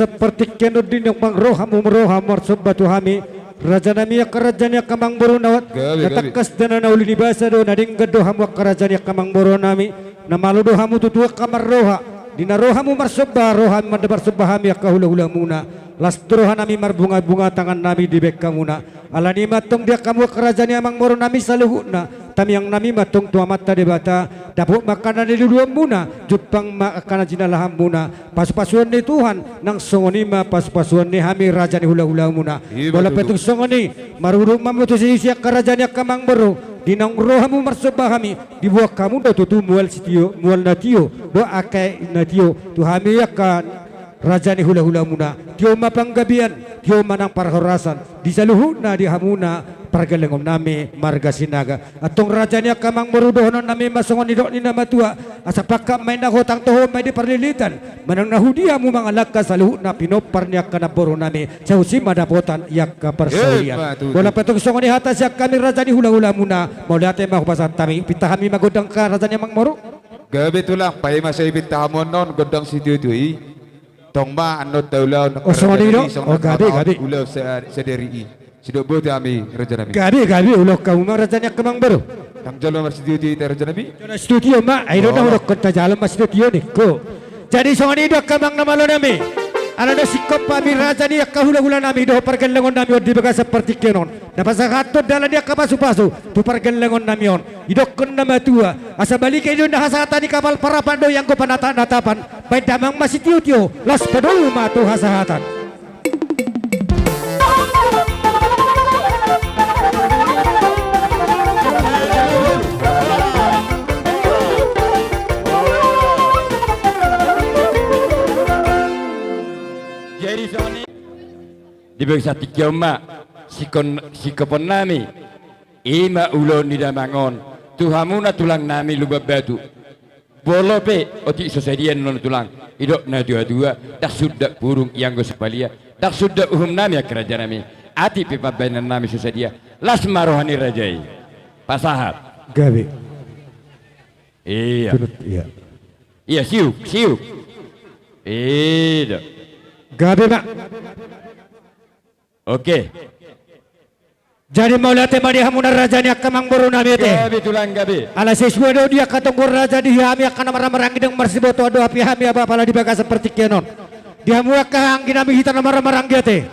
G: seperti kenudin yang mangrohamu meroha marsubatu hami Raja nami ya kerajaan ya kamang boro nawat natakas dana nauli di basa do nading gado hamu kerajaan ya kamang boro nami namalu do hamu tutua kamar roha dina rohamu marsubah roha mandabar subah hami ya kahula-hula muna lastroha nami marbunga-bunga tangan nami di bek kamuna alani matong dia kamu kerajaan ya amang boro nami saluhuna tami yang nami matong tua mata debata dapuk makanan di dua muna jupang makanan jinalaham muna pas-pasuan ni Tuhan nang songoni ma pas-pasuan ni hami raja ni hula-hula muna bola petung songoni marurung mamutus isi kerajaan ya kamang boro dinang rohamu marsubah hami dibuah kamu do tutu mual sitio mual natio do akai natio tu hami ya kan raja ni hula-hula muna tio mapanggabian tio manang parhorasan di saluhuna di hamuna pargalengom nami marga sinaga atong raja niya kamang marudohonon nami masongon nidok ni namatua asa pakka may nakotang toho may di parlilitan manang nahudiya mo mga lakas saluhuna pinopar niya kanaboro nami sa usima dapotan yak kaparsaulian wala patong songon ni hatas yak kami raja ni hula-hula muna maulate mahupasan tami pitahami magodang ka raja niya mang maro
D: gabi tulang pay masay pintahamon non godang si Tutoy tong ma anot daulaw
G: oh songon ni oh gabi
D: ulaw sa deri sidok bote ami raja nabi
G: gabi ulo kamu mang raja niya kamang baro
D: tang jalo mas Tutoy raja nabi
G: studio ma I don't know kota jalan mas studio ni ko jadi songon ni dok kamang namalo nami ano na sikop pami raja niya kahula-hula nami do pargalangon nami di baga seperti kenon napasakato dala dia kapasu-pasu tu pargalangon nami on idok kun nama tua asa balik ke na hasata ni kapal parapando yang ko panata-natapan bay damang masitiyo las padul ma tu hasahatan
A: Jadi soni di bangsa tiga mak sikopon nami ima ulon di damangon tuhamuna tulang nami lubab batu bolo pe oti sosedian non tulang idok na dua-dua dak sudah burung yang go sepalia dak sudah uhum nami kerajaan nami ati pe pabainan nami sosedia las marohani rajai pasahat
G: gabi
A: iya iya siuk iya
G: gabi mak
A: oke
G: jadi maulate madi hamuna raja niya kamang boro nami te
A: gabi tulang gabi
G: ala sesuai do dia katong raja di hami akan marang-marang ideng marsiboto ado api hami apa pala di baga seperti kenon dia mua kahang ginami hita marang-marang dia te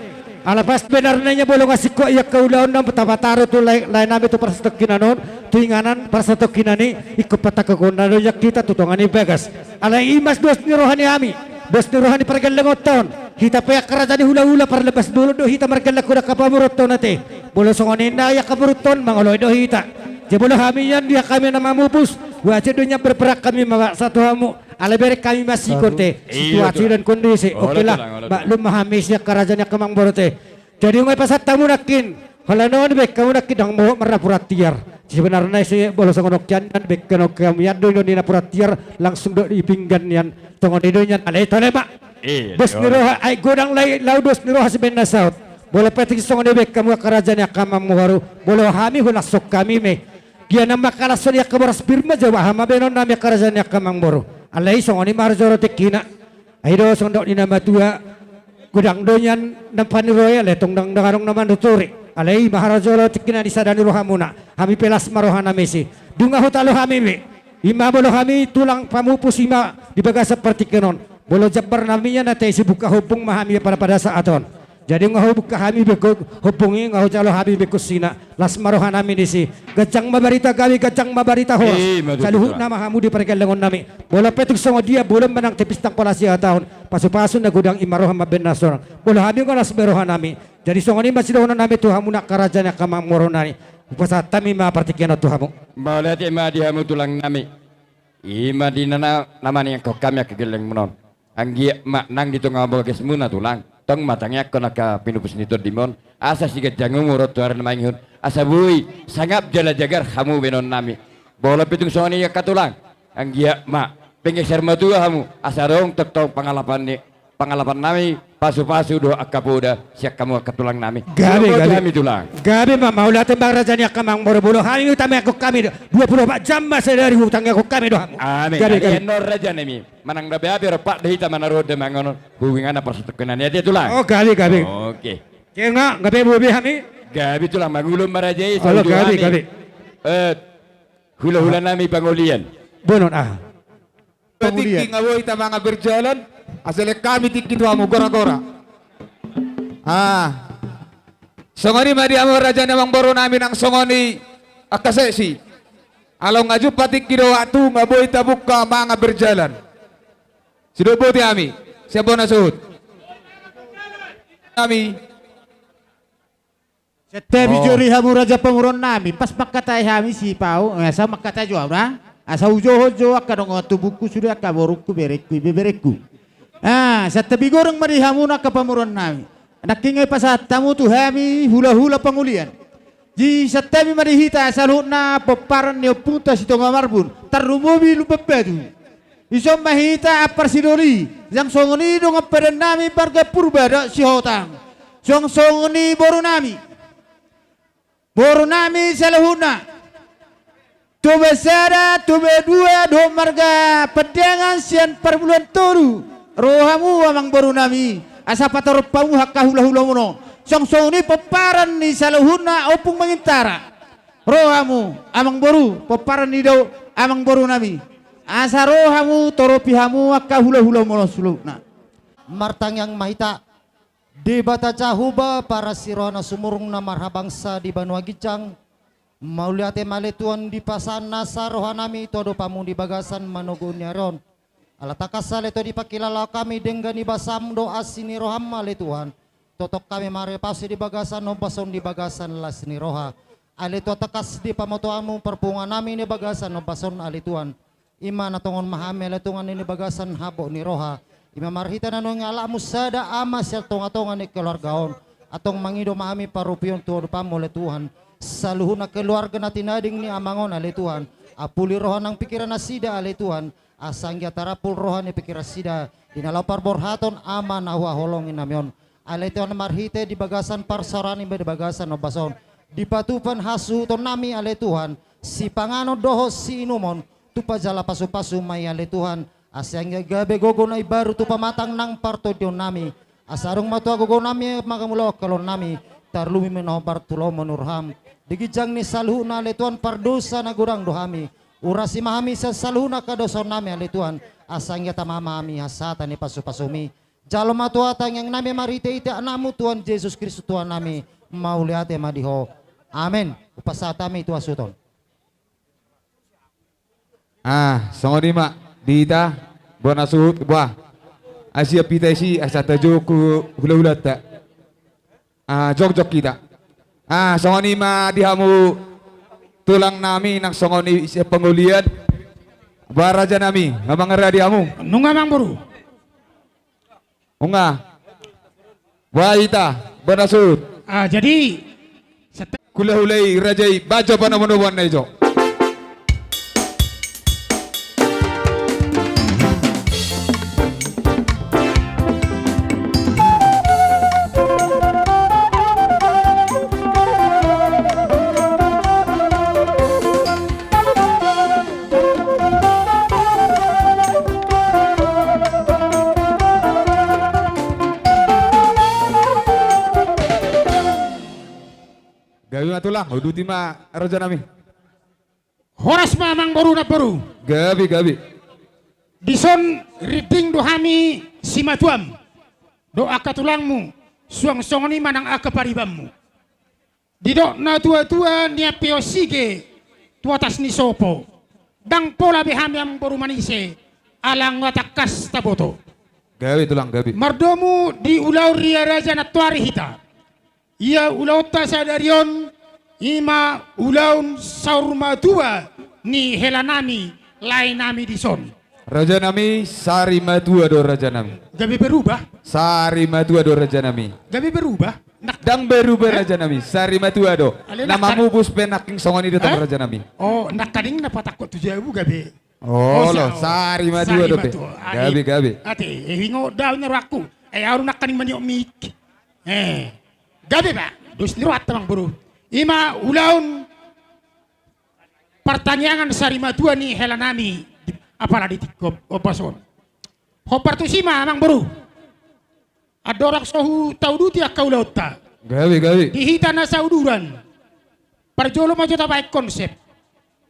G: ala pas benar nanya bolong asik ko iya kaulaon nam patapataro tu lain nami tu persetok kinanon tu inganan persetok kinani ikut patakakona do yak kita tutongani bagas ala imas dos ni rohani hami bos ni rohani pargalangot ton hita payak kerajaan hula-hula parlepas dulu do hita margalang kuda kapamurot ton nate bolo songonin na ya kapamurot ton mangoloy do hita jebolo kami yan dia kami na mamupus wajah donya berperak kami mawa satu hamu alebere kami masih konte situasi dan kondisi oke lah maklum memahami siya kerajaan yang kamang borote jadi umay pasat tamu nakin halanon bek kamu nakin dang mau merapurat tiar sebenarnya si bolo songonok yan dan bek kenok kami yan do ni napurat tiar langsung do ipinggan yan tongon di donya alay tole mak bos niroha ay godang lay laudos niroha si Ben Nasaut bola petik songon bek kamu kerajaan yang kamang muharu bolo hami hulasok kami me dia nama kalason ya kabaras birma jawa hama benon nama kerajaan yang kamang boro alay songoni marjoro tekina aido sondok ni nama tua gudang donyan nampani royal letong dang dangarong naman duturi alay maharajoro tekina di sadani rohamuna hami pelas marohana mesi dunga hotalo hami me ima bolo hami tulang pamupus ima di baga seperti kenon bolo jabar naminya nate si buka hubung mahami pada saaton jadi ngaho buka hami beko hubungi ngaho calo hami beko sina las marohan nami disi gajang mabarita gawi gajang mabarita horas kaluhut nama hamu di pergelengon nami bola petuk songo dia boleh menang tepis tang polasi tahun pasu-pasu na gudang imarohan maben nasional bola hami ngolas berohan nami jadi songo ni masih dohonan nami tu hamu nak kerajaan kamang moronani upasa tami ma partikian tu hamu
A: boleh ima di hamu tulang nami ima di nana namanya yang kau kami kegeleng menon anggi mak nang di tengah bagas muna tulang tong matangnya kena ka pinupus nito dimon asa sigat jangung urut tuaran maingun asa bui sangap jala jagar kamu benon nami bola pitung soni ya katulang anggia mak pengeser matu kamu asa dong tetong pangalapan ni pengalaman nami pasu-pasu do akapoda siak kamu akatulang nami.
G: Gabi,
A: Sudah
G: gabi.
A: kami tulang.
G: Gabi mau latih bang rajani akamang boro-boro hari utama aku kami 24 jam masa dari hutang aku kami doa.
A: Amin.
G: Gabi, gabi.
A: Enor raja nami. Manang dabe api repak deh kita mana rode mangono hubungan apa setekenan ya dia tulang.
G: Oh gabi.
A: Oke.
G: Kena gabi bubi kami.
A: Gabi tulang mangulum marajai.
G: Halo gabi.
A: Hula-hula nami pangulian.
G: Bonon ah.
D: Ketika ngawoy ta mga berjalan, asal kami tikit mo gora-gora. Songoni madi amo raja namang boro namin ang songoni akasesi. Along ngaju patik kido atu ngaboy tabuk ka mga berjalan. Sinubuti ami, siapa na suhut. Kami
I: Setiap juri hamu raja penguron nami pas makatai hami si pau asa makatai jua na asa ujo-ujo akadong tubuhku sudah kaboruku berekku setiap goreng mari hamu nak kepemuron nami nakingai pasat tamu tu hami hula-hula pengulian di setiap mari hita saluna peparan neo punta si tonga marbun tarumobi lupepedu iso mahita aparsidori yang songoni dong aperen nami barga purba si hotang songoni boru nami salahuna Tube sada, tube dua, do marga pedangan sian perbulan toru. Rohamu amang baru nami. Asa pator pamu hakka hula-hula mono. Song ni peparan ni saluhuna opung mengintara. Rohamu amang baru peparan ni do amang baru nami. Asa rohamu toro pihamu hakka hula-hula mono sulukna.
H: Martang yang mahita di bata cahuba para sirona sumurung na marhabangsa di Banua Gicang. Mauliate maletuan di pasan nasa rohanami todo pamu di bagasan manogunya ron. Alatakasale to di pakilala kami denggani basam do asini roham maletuan. Totok kami marepasi di bagasan no bason di bagasan lasni roha. Alito takas di pamotoamu perpungan nami ni bagasan no bason alituan. Ima natongon mahami aletungan ini bagasan habo ni roha. Ima marhita na nung alamu sada ama siya tonga-tonga ni keluargaon. Atong mangido mahami parupion tuwa pamu letuhan. Saluhuna keluarga na tinading ni amangon ali Tuhan apuli rohan ng pikiran na sida ali Tuhan asangya tarapul rohan ni pikiran sida dinalapar borhaton ama na huaholongin namyon ali Tuhan marhite di bagasan parsarani di bagasan no bason di patupan hasu ton nami ali Tuhan si pangano doho si inumon tupa jala pasu-pasu may ali Tuhan asangya gabe gogo na ibaru tupa matang nang parto diyon nami asarong matua gogo nami magamulok kalon nami tarlumi menobar tulo menurham digijang ni salhuna letuan pardosa na gurang dohami urasi mahami sa salhuna kadoson nami aletuan asangya tamamami hasata ni pasu-pasumi jalo matuatang yang nami marite ite anamu Tuhan Yesus Kristus Tuhan nami mauliate madiho amen upasatami itu asuton
D: songoni ma dita bona suhut buah asia pita isi asa tajuku hula-hula ta jog-jog kita songoni ma dihamu tulang nami nang songoni isi pengulian baraja nami ngamang dihamu
I: Nunga mang buru
D: unga waita banasut
I: jadi
D: kulahulai rajai bajo panamonoban na ijo gawi matulang huduti ma raja nami
I: horas mamang baru na baru
D: gabi
I: dison reading dohami simatuam do akatulangmu suang songoni manang akaparibammu didok na tua-tua nia peosige tuatas ni sopo dang pola behami ang baru manise alang watakas taboto
D: gabi tulang gabi
I: mardomu di ulau ria raja na tuari hita ia ulau ta sadarion ima ulaun saurmatua ni helanami lain nami dison
D: raja nami sari matua do raja nami
I: gabi berubah
D: sari matua do raja nami
I: gabi berubah
D: dang berubah raja nami sari matua do
I: Ale
D: namamu bus penaking songoni do raja nami
I: oh nak kading na patakot tu jauh gabi
D: Oh lo, sari madua dope. Gabi.
J: Ate, hingo daw na aku. Aru nakani manyo mik. Gabi ba? Dus niruat tamang buru. Ima ulaun pertanyaan sari madua ni helanami apala di tikop opason. Hopar tu sima mang buru. Adorak sohu tauduti akau lauta.
D: Gabi.
J: Dihita na sauduran. Parjolo maju tabai konsep.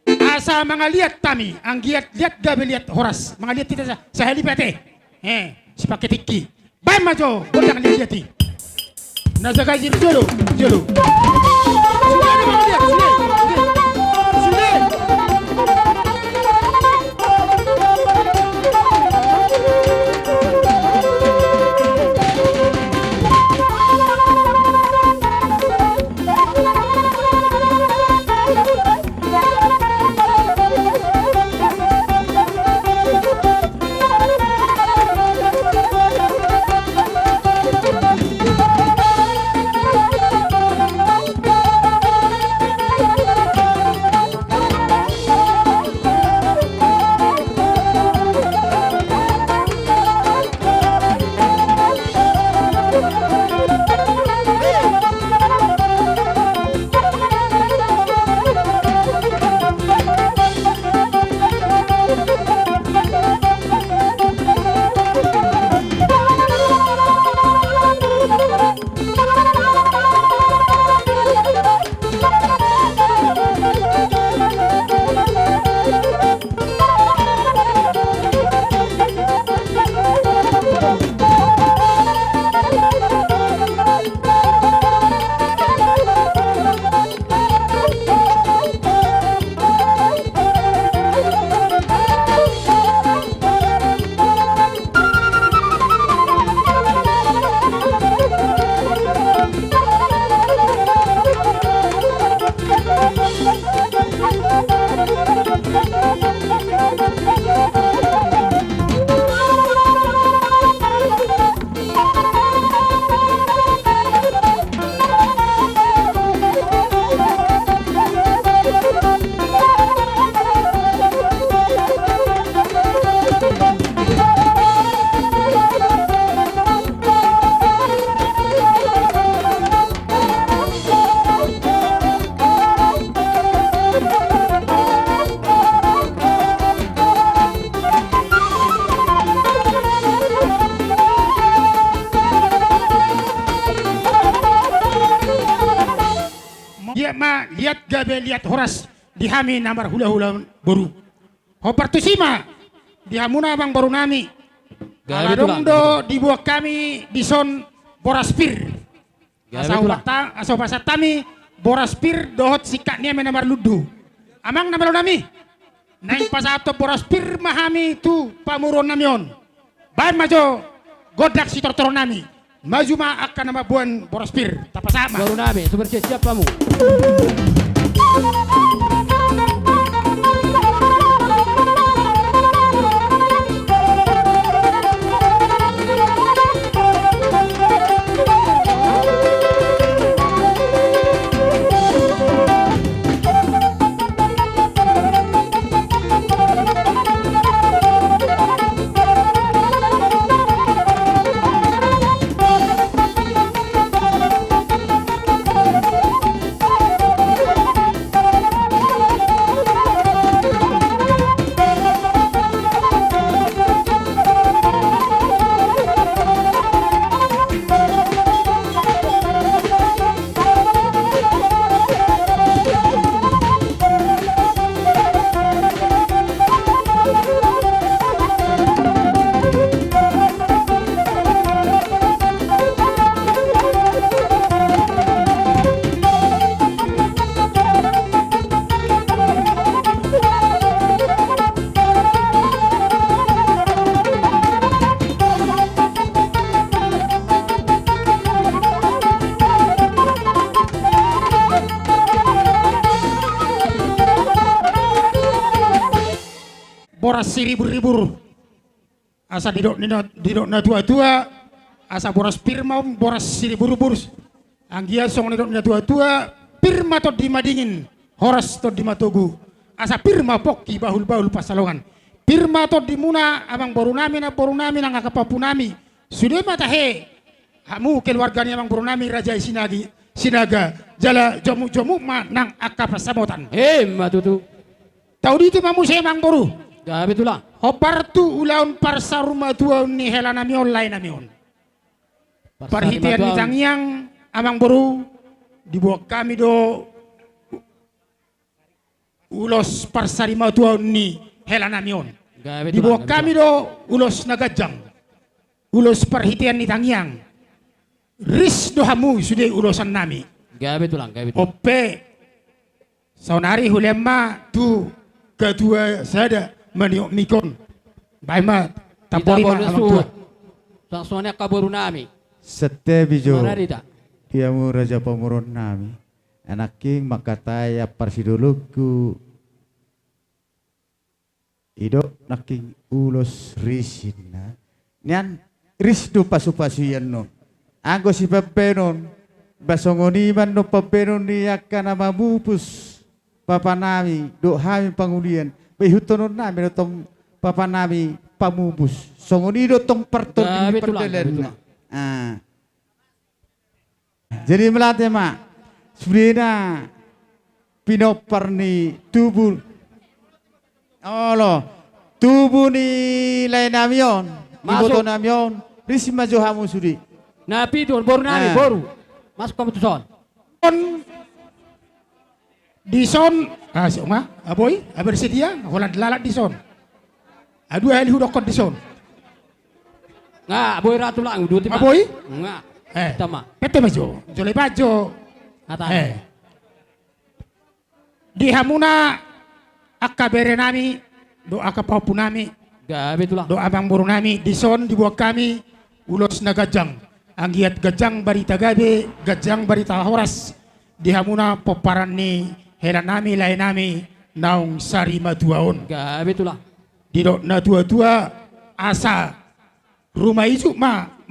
J: Asa mga liat tami, ang liat gabi liat horas. Mga liat kita sa helipete. Si paketiki. Bay maju, godang liati. Nasa kajir jolo. Sudah na mga liat, sudah. Lihat gabe lihat horas dihami namar hula-hula baru. Hopar tu sima dihamuna bang baru nami. Aladong do dibuat kami dison boraspir. Asau pasat kami boraspir dohot sikatnya menamar ludu. Amang namar nami. Naik pasato boraspir mahami tu pamuron namion. Bahan majo godak si tortoron nami. Maju ma akan nama buan boraspir tapa sama.
E: Baru nami, seperti siapamu?
J: Boras siribur-ribur asa didok na tua-tua asa boras pirma boras siribur-ribur anggia song didok na tua-tua pirma to dimadingin horas to dimatogu asa pirma pokki bahul-bahul pasalongan Pirma to di muna abang boru nami nang akapapu nami. Sudah matahe. Hamu keluarganya abang boru nami Raja Sinaga jala jomu ma nang akapasamotan.
E: Matutu.
J: Tahu itu mamu saya abang boru.
E: Gabi tulang.
J: Hopartu ulaun parsa rumah tua ni hela namion lain namion. Perhitian ni tangyang abang boru dibuat kami do ulos parsa rumah tua ni hela namion. Dibuat kami do ulos nagajang. Ulos perhitian ni tangyang. Ris do hamu sudah ulosan nami.
E: Gabi tulang.
J: Ope saunari hulema tu kedua sada maniok mikon. Baima tampori ma alam tua.
E: Sangsonya kaburu nami.
I: Sete bijo.
E: Mararita.
I: Diamu raja pemurun nami. Anaking makataya parsiduluku. Ido naking ulos risina. Nian risdu pasu-pasuyan no. Anggo si papenon. Basongoniman no papenon niya ka na mabupus. Papa nami. Do hami pangulian. Behutonon nami no tong papa nami pamubus. Songonido tong parton di perdelan. Jadi melatih mak. Sebenarnya pinopar ni tubuh. Allah, tubuh ni lain namion. Iboto namion. Risi maju hamu sudi.
E: Napi tuan boru nami boru. Masuk kamu tu son.
J: Di son, siapa? Aboy, bersedia? Holland lalat di son. Aduh hal hudokon di son.
E: Nggak, boy ratu lang dua tiba.
J: Aboy?
E: Nggak. Tama.
J: Pete majo, jole bajo.
E: Kata.
J: Di hamuna akabere nami, do akapapu nami,
E: Gabi tulang.
J: do abang boru nami, di son dibuat kami ulos na gajang. Anggiat gajang barita gabe, gajang barita horas. Di hamuna poparan ni hela nami lain nami naung sari maduaon.
E: Gabi tulang.
J: Di dok na tua-tua asa rumah ijuk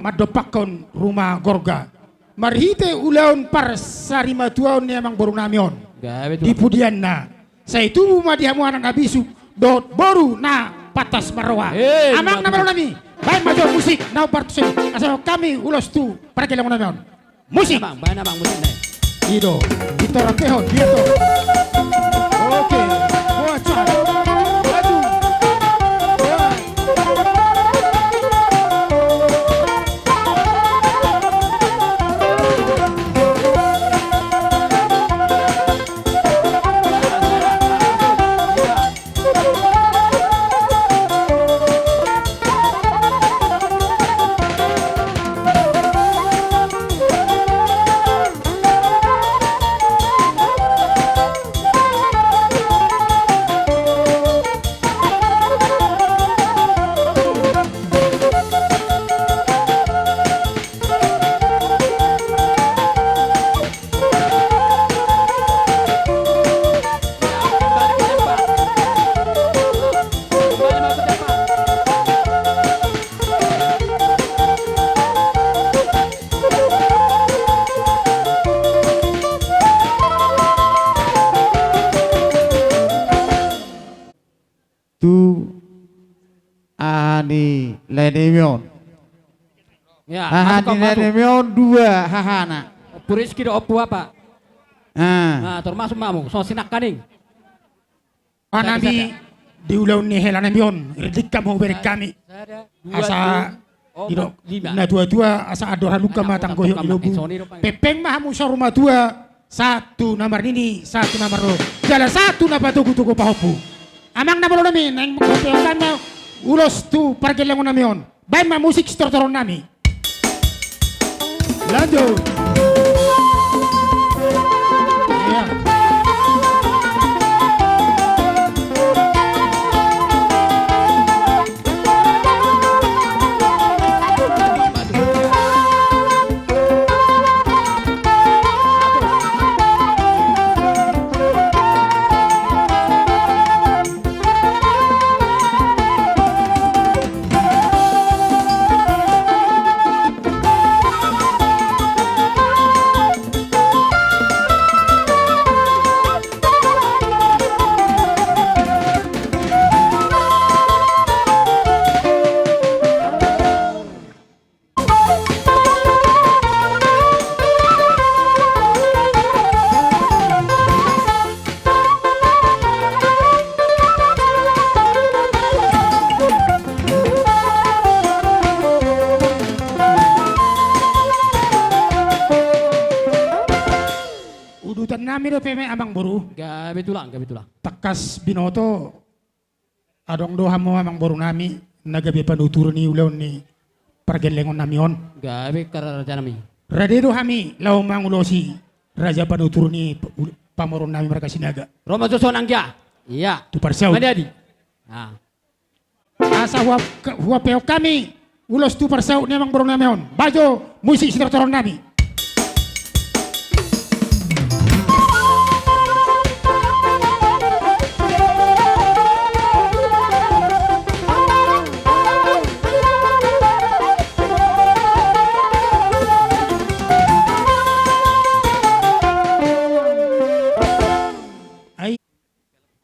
J: madopakon rumah gorga. Marhite ulaun par sari maduaon ni amang boru namion.
E: Gabi
J: Di
E: tulang.
J: pudian na. Sa itu madihamu anak nabisu dot boru na patas marwa. Amang na nami. Baik maju musik na partusin. Asal kami ulos tu para kelang namion. Musik.
E: Bang, bayan bang musik nih.
J: Ido, itu orang tehon, dia tuh. Oke, bocor. Maju.
I: Ani lenemion.
E: Ya,
I: Haha
E: masuk
I: ni
E: kamu masuk.
I: lenemion dua hahana.
E: Puriski do opu apa?
I: Ah.
E: Nah, termasuk mamu. So sinak kaning.
J: Anami di ulau ni hela namion. Redik kamu beri kami. Asa ido na tua-tua asa adoran luka matang goyok ilobu. Pepeng mahamu sa rumah tua. Satu nomor ini, satu nomor lo. Jala satu napa tugu-tugu pahopu. Amang na balo namin, ang magkapiyakan na ulos tu pargelang namion. Baik ma musik stortoron nami. Lanjut. Ya. hami do peme amang boru.
E: Gabi tulang.
J: Takas binoto. Adong do hamo amang boru nami. Nagabi panutur ni ulaw ni pargelengon nami on.
E: Gabi kararaja nami.
J: Radedo hami law mangulosi. Raja panutur ni pamoron nami mereka sinaga.
E: Roma Joson Anggia. Iya.
J: Tu parsaw.
E: Madiadi. Nah.
J: Asa huwa peo kami. Ulos tu parsaw ni amang boru nami on. Bajo musik sinatoron nami.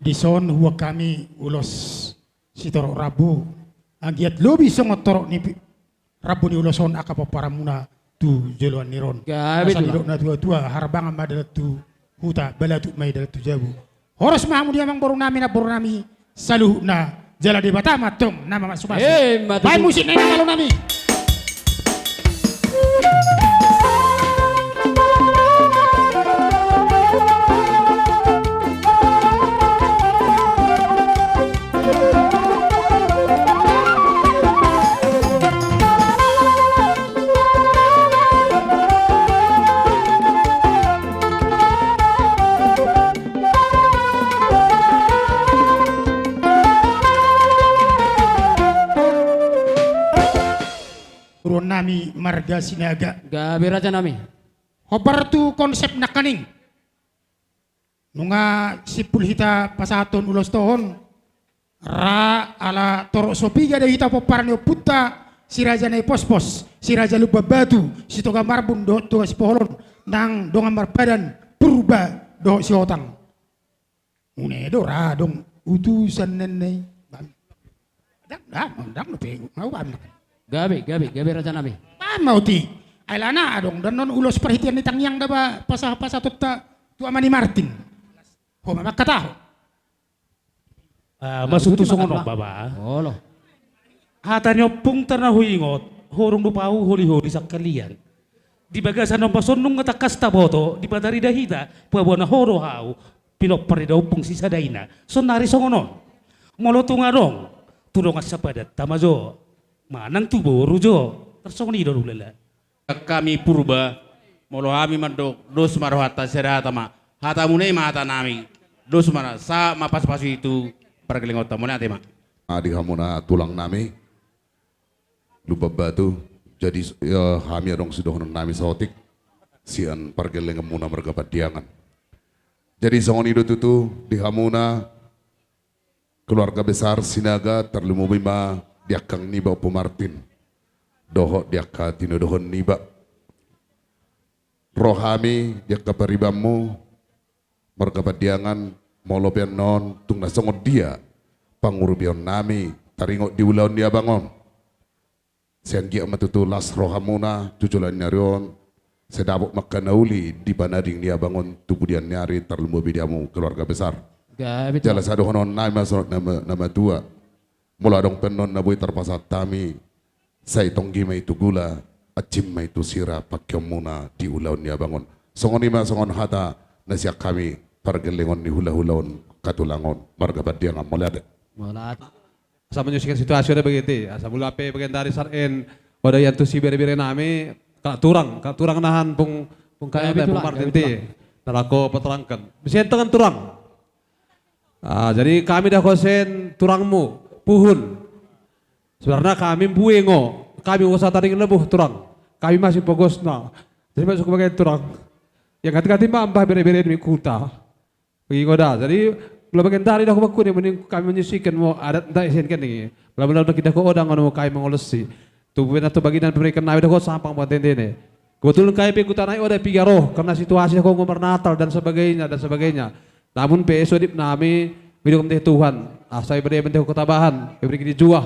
J: Dison huwa kami ulos si toro rabu agiat lobi songot toro ni rabu ni uloson akapaparamuna tu joluan niron
E: Gabi
J: asal
E: tulang.
J: idok na tua harbang madalat tu huta balatu mai dalat tu jabu horos mahamu dia mang boru nami saluh na jala di batama tong nama masuk
E: Matutu.
J: Baik musik na kalau nami turun nami marga sinaga
E: Gabi raja nami.
J: hobar tu konsep nakaning nunga sipul hita pasaton ulos tohon ra ala toro sopiga da hita poparnyo putta si raja na pospos si raja lupa batu si toga marbun do toga si poholon nang donga marbadan purba do si otang une do ra dong utusan nenei dang no pe mau pam
E: Gabi raja nami.
J: mau ti ay lana adong dan non ulos perhitian ni tangyang da ba pasah tutta tu amani Martin ho mamakataho
K: Masuk tu songono baba.
E: Oh loh.
K: Hatanyo pung tanah huingot, horong lupau holi-holi sak kalian. Di bagasan ng pasonong nga takas taboto, di padari dahita, puwa na horo hau, pinok paridaw pung sisadaina, sonari songono. Molo tungarong, tulong at sa padat, tamajo, manang tubo, rujo, tersongoni do ulala.
L: Kami purba, molo kami mandok, dos marohata serata ma, hata munay mata nami, dos mana, sa mapas-pasu itu, pergelingot tamu nanti mak.
M: Adi hamuna tulang nami lupa batu jadi ya kami adong sudah nami sotik sian pargeleng muna merga padiangan jadi songon itu tutu di hamuna keluarga besar sinaga terlimu bima diakang niba opo Martin doho diaka tino dohon niba rohami diaka paribamu merga padiangan molopian non tung nasongot dia pangurubion nami taringot di ulaun dia bangon siang gia matutulas rohamuna cuculan nyarion sedabok makanauli di panading dia bangun tubuh dia nyari terlumbu bidiamu keluarga besar jala sadu honon nami masuk nama dua mula dong penon nabui terpasat tami saya tonggi mai tu gula acim mai tu sira pakyomuna di ulaun dia bangun songon ima songon hata nasiak kami pargelengon ni hula-hulaon katulangon marga badia ngam molade
E: Molat.
B: Asa menyusikan situasi ada begitu asa bulape bagian dari sarin pada yang tu si bere-bere nami kak turang nahan pung kaya pung Martin ti narako peterangkan bisa tengan turang jadi kami dah kosen turangmu puhun sebenarnya kami buengo kami usah taring lebuh turang kami masih fokus na jadi masuk bagian turang yang hati-hati mbah bere-bere demi kuta pengingoda jadi belum bagian dari dah kubaku ni mending kami menyusikan mau adat tak isin kan ni belum kita ko odang anu kami mengolesi tu benar tu bagian berikan nawi dah ko sampang buat ni kebetulan kami pekutan naik ada tiga roh karena situasi ko ngomor Natal dan sebagainya namun PSO dip nami hidup teh Tuhan saya beri menteh ketabahan beri kini juah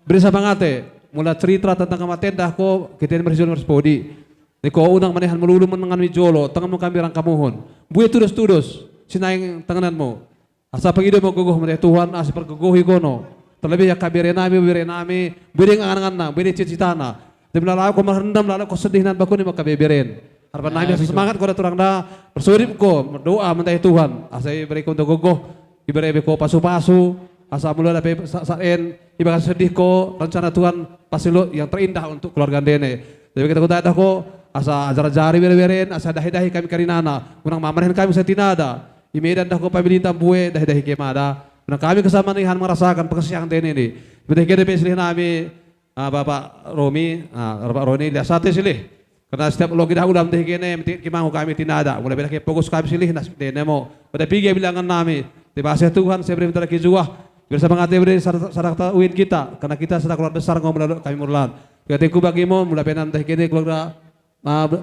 B: beri samangate mula cerita tentang kematian dah ko kita bersihun berspodi ni ko unang manehan melulu menengan wijolo tengah mo kami rangkamuhon buya tudus sinaing tangananmu asa pagido mo guguh mo Tuhan asa perguguhi kono terlebih ya kabire nami beri angan-angan na beri cita-cita na di melalui ko merendam lalu ko sedih nan bakun ni makabiberen
N: Harapan nabi semangat ko turang da bersurip ko berdoa mentai Tuhan. Asai beri ko untuk gogoh ibere ko pasu-pasu asa mula dapat saen ibarat sedih ko rencana Tuhan pasti lo yang terindah untuk keluarga dene. Jadi kita kota ko asa ajar-ajari bere-beren asa dahi-dahi kami karinana kunang mamaren kami setinada. Imedan dah ko pabilinta buwe dahi-dahi kemada. Kunang kami kesama nihan merasakan pengasihan dene ni. Bede kede pesilih nami Bapak Romi, Bapak Roni lihat sate silih. Karena setiap logi dah ulam teh kene kimangu kami tinada. Mulai beda fokus kami silih nas dene mo. Pada pigi bilangan nami. Tiba saya Tuhan saya beri minta lagi juah. Bersama ngate beri sadaqah uin kita karena kita sedang keluar besar ngomong kami murlan. Ketika bagimu mulai penan teh kene keluarga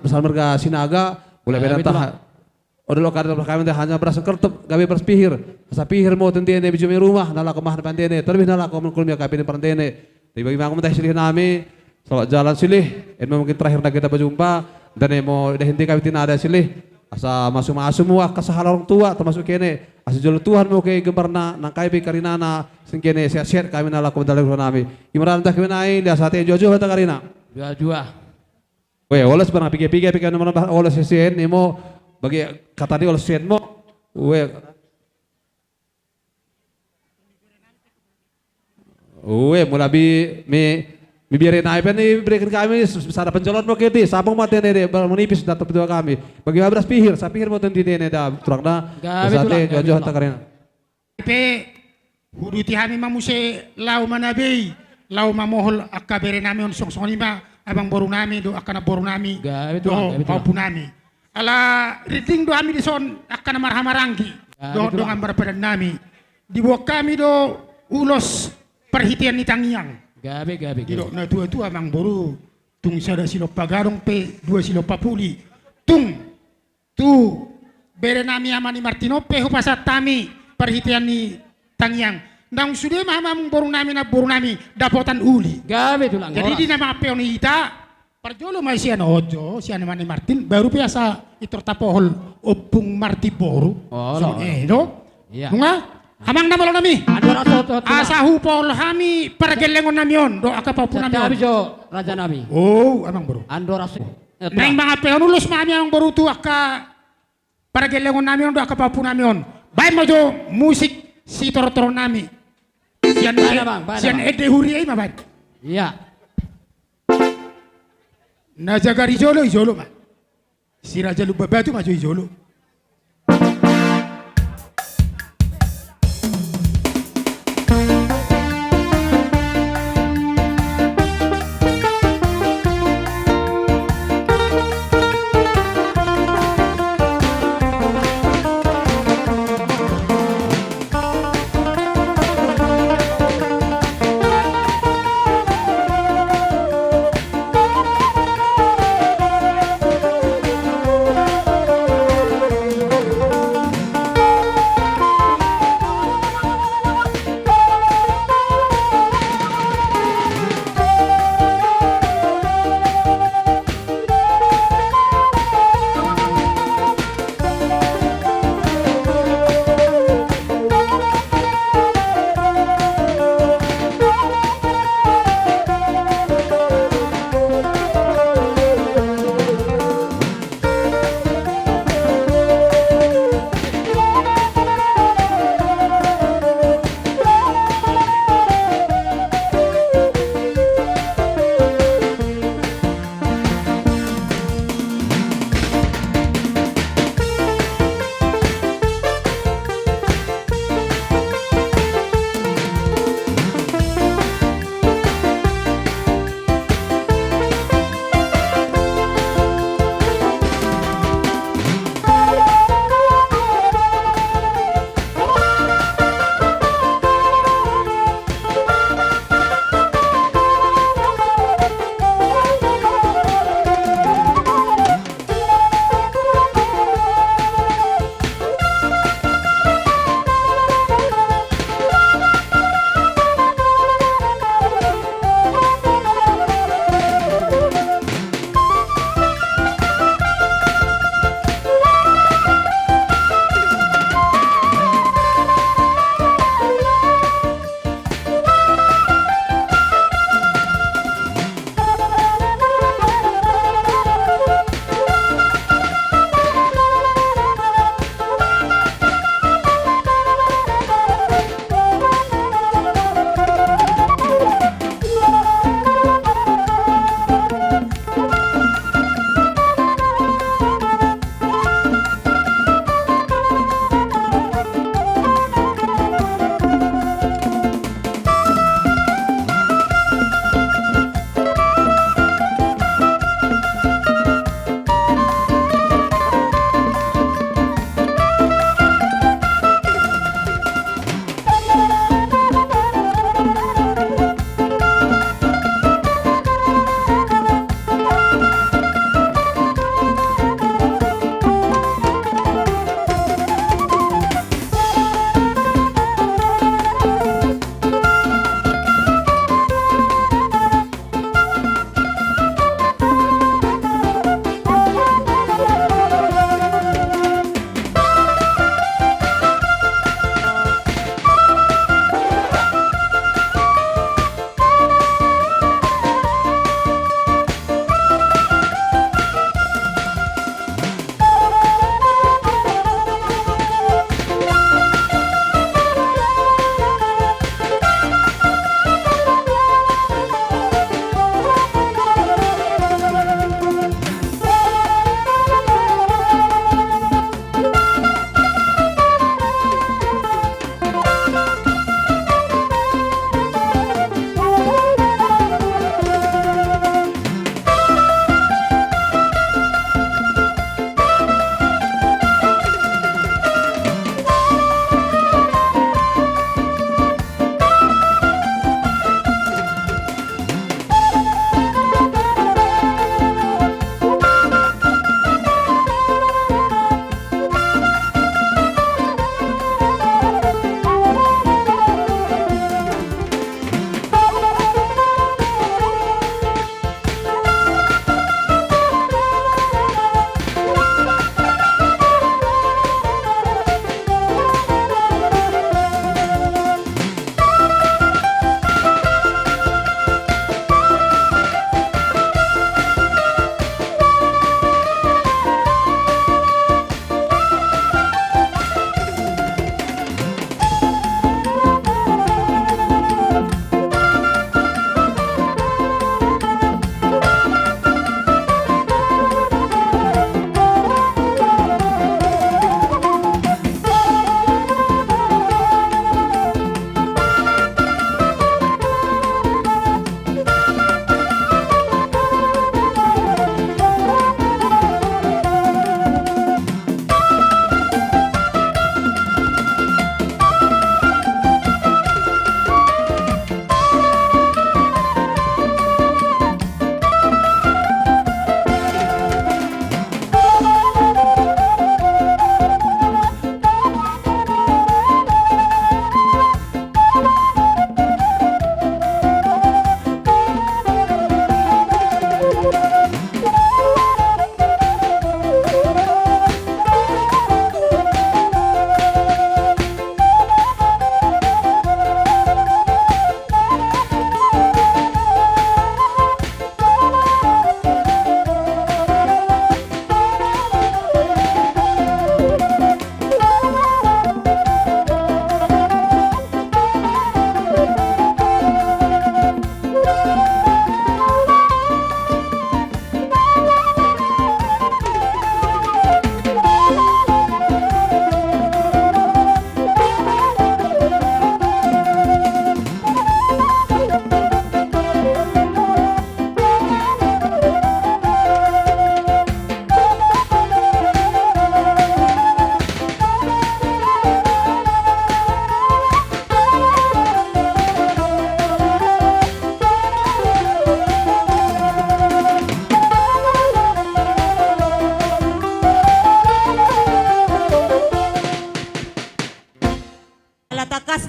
N: besar merga sinaga mulai penan tah. Odo lo kada kami teh hanya beras kertup gawe beras pihir. Asa pihir mo tentene bijumi rumah nala kemah depan dene. Terlebih nala ko kulmia kami depan dene. Tiba bagi teh silih nami. Salat jalan silih, mungkin terakhir kita berjumpa dan mau henti kami tidak ada silih. Asa masuk semua kesalahan orang tua termasuk kene. Asa jual Tuhan mau ke gembarna nangkai be karinana singkene sehat kami nala ko dalem nami. Imran tah kami nai dia sate jojo ta karina.
E: Jua.
N: We oles barang pigi-pigi nomor oles sesen nemo bagi kata dia oles sesen mo. We mulabi biarin aja nih berikan kami sada pencolot mau keti sabung mati nih menipis datang berdua kami bagi abras pihir sapihir mau tentu nih dah turang dah sate jojo tak karena
J: pe huduti hami mamuse lau manabi lau mamohol akabere nami on song sonima abang boru nami do akana boru nami do paupu nami ala riting do hami dison akana marhamarangi do ngambar pada nami di bawah kami do ulos perhitian ni tangiang
E: Gabe.
J: Dilo na tua amang boru tung sada silo pagarong pe 2 silo papuli tung tu bere nami amani Martino pe hupasat tami perhitian ni tangiang nang sudah mamang boru nami na boru nami dapotan uli
E: gabe tulang
J: jadi di nama peon ita perjolo mai sian ojo sian mani Martin baru biasa itor tapohol opung Marti boru so do
E: iya
J: nunga Amang namalo nami. Asa hupol hami pergelengon namion do akapapun namion.
E: Jo raja nami.
J: Oh, amang bro.
E: Andor asu.
J: Neng mga peon ulus mami ang baru tu aka pergelengon namion do akapapun namion. Baik mo jo musik si toro nami. Sian ede huri ay mabay.
E: Iya.
J: Najaga ijolo ma. Si raja lubabatu majo ijolo.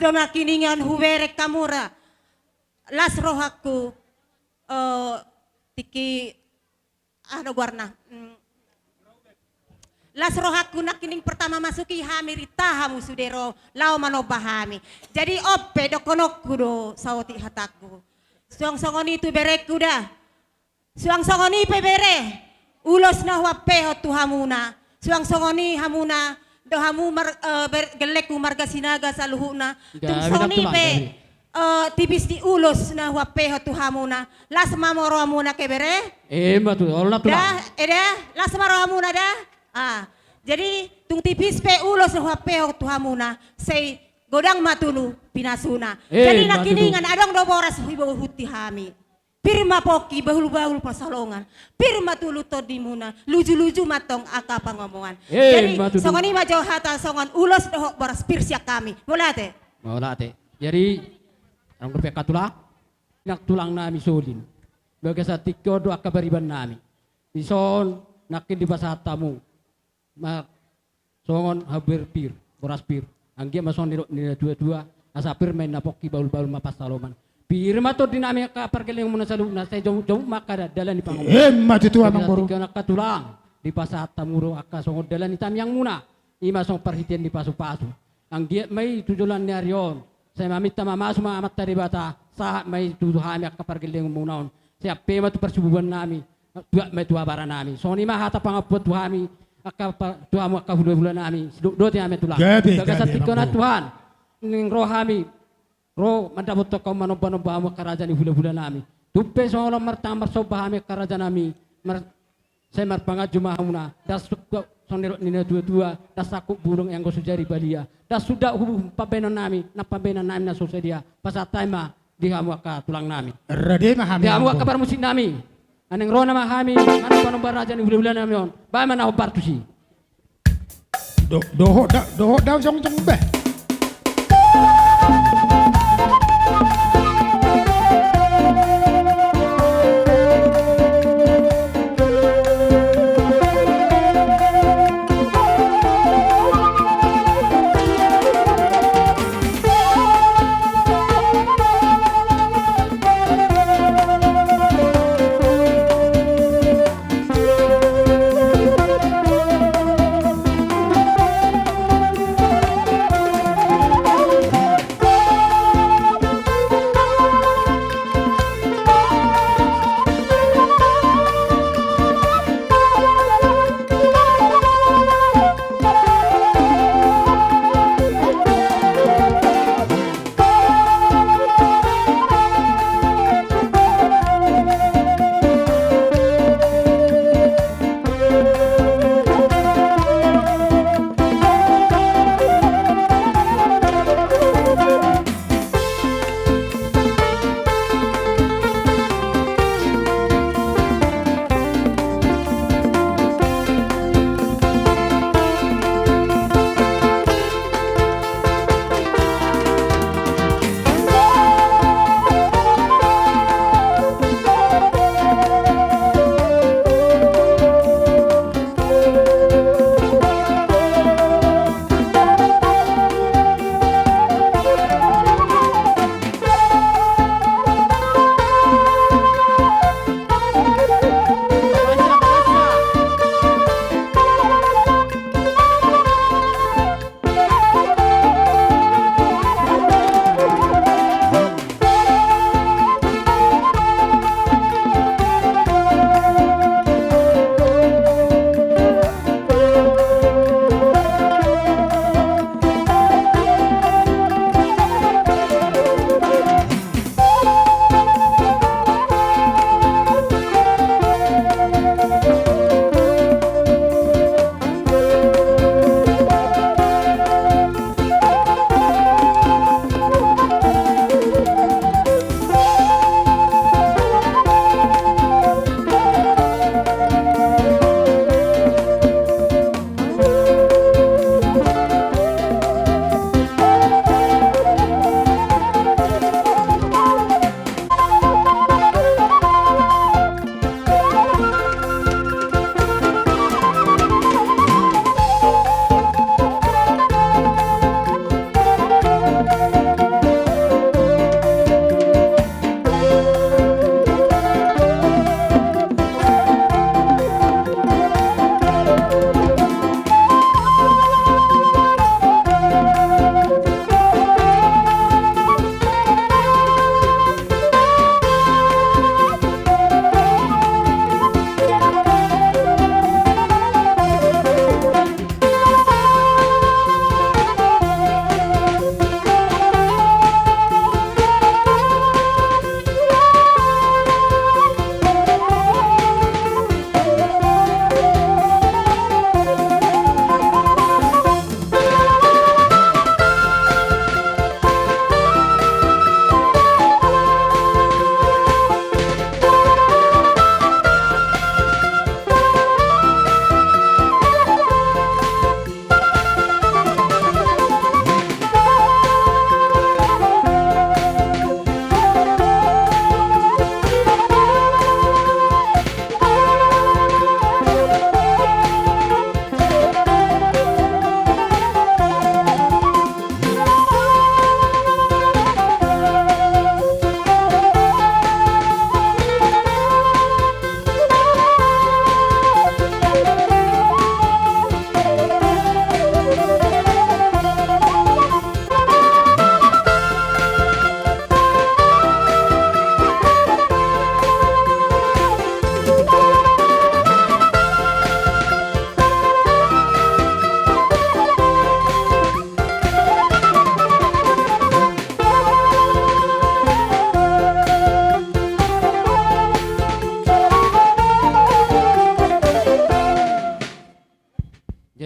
O: doma kiningan huberek kamura. Las rohaku tiki ano guarna. Las rohaku nak kining pertama masuki hamiri tahamu sudero lau manobahami. Jadi ope dokonokku do sawti hataku. Suang-songoni tu bereku dah. Suang-songoni pebere. Ulos na wapeho tu hamuna. Suang-songoni hamuna do hamu geleku marga sinaga sa luhuna. Tungsongoni pe tipis di ulos na wapeho tu hamuna. Las mamoro hamuna kebere.
E: Matu Allah tu.
O: Dah, las mamoro hamuna dah. Jadi tung tipis pe ulos na wapeho tu hamuna. Say godang matulu pinasuna. Jadi nakiningan adong do boras hibaw huti hami. Pirma poki bahul-bahul pasalongan. Pirma tulu todimuna. Luju-luju matong aka pangomongan. Jadi songoni majo hata songon ulos dohok boras pirsya kami. Mulate.
E: Mulate. Jadi ang rupiah katula nak tulang nami solin. Baga sa tikyo do akabariban nami. Ison nakin di pasatamu. Songon haber pir, boras pir. Anggia mason nila dua-dua asapir main napoki bahul-bahul mapasaloman. Pirma to dinamika perkeling muna sa luna sa jom maka dalan ni pangulo.
J: Matu tu amang boru.
E: Tiga nak katulang di pasat tamuro akka songod dalan ni tamyang muna. Ima song perhitian di pasu-pasu. Ang giat may tujulan ni Arion. Saya mamit tama masu amat tadi bata. Saat may tuduhan akka perkeling muna on. Saya pema tu persubuhan nami. Dua may tua bara nami. Soni mah hata pangapot tuhami. Akka tuamu akka bulan nami. Dua tiame tulang. Bagasat tikona Tuhan. Ning rohami. Ro mandabot to kau manoba-noba mo kerajaan ni hula-hula nami. Tupe so orang martamar so bahami kerajaan nami. Saya marpangat jumahuna. Das sonero nina dua-dua. Das aku burung yang go sujari balia. Das sudah hubung pabenan nami. Na pabenan nami na sosedia. Pasatay ma dihamu ka tulang nami.
J: Rade mahami.
E: Dihamu ka musik nami. Aneng rona mahami. Manoba-noba raja ni hula-hula nami on. Ba mana ho partusi.
J: Doho daw jong be.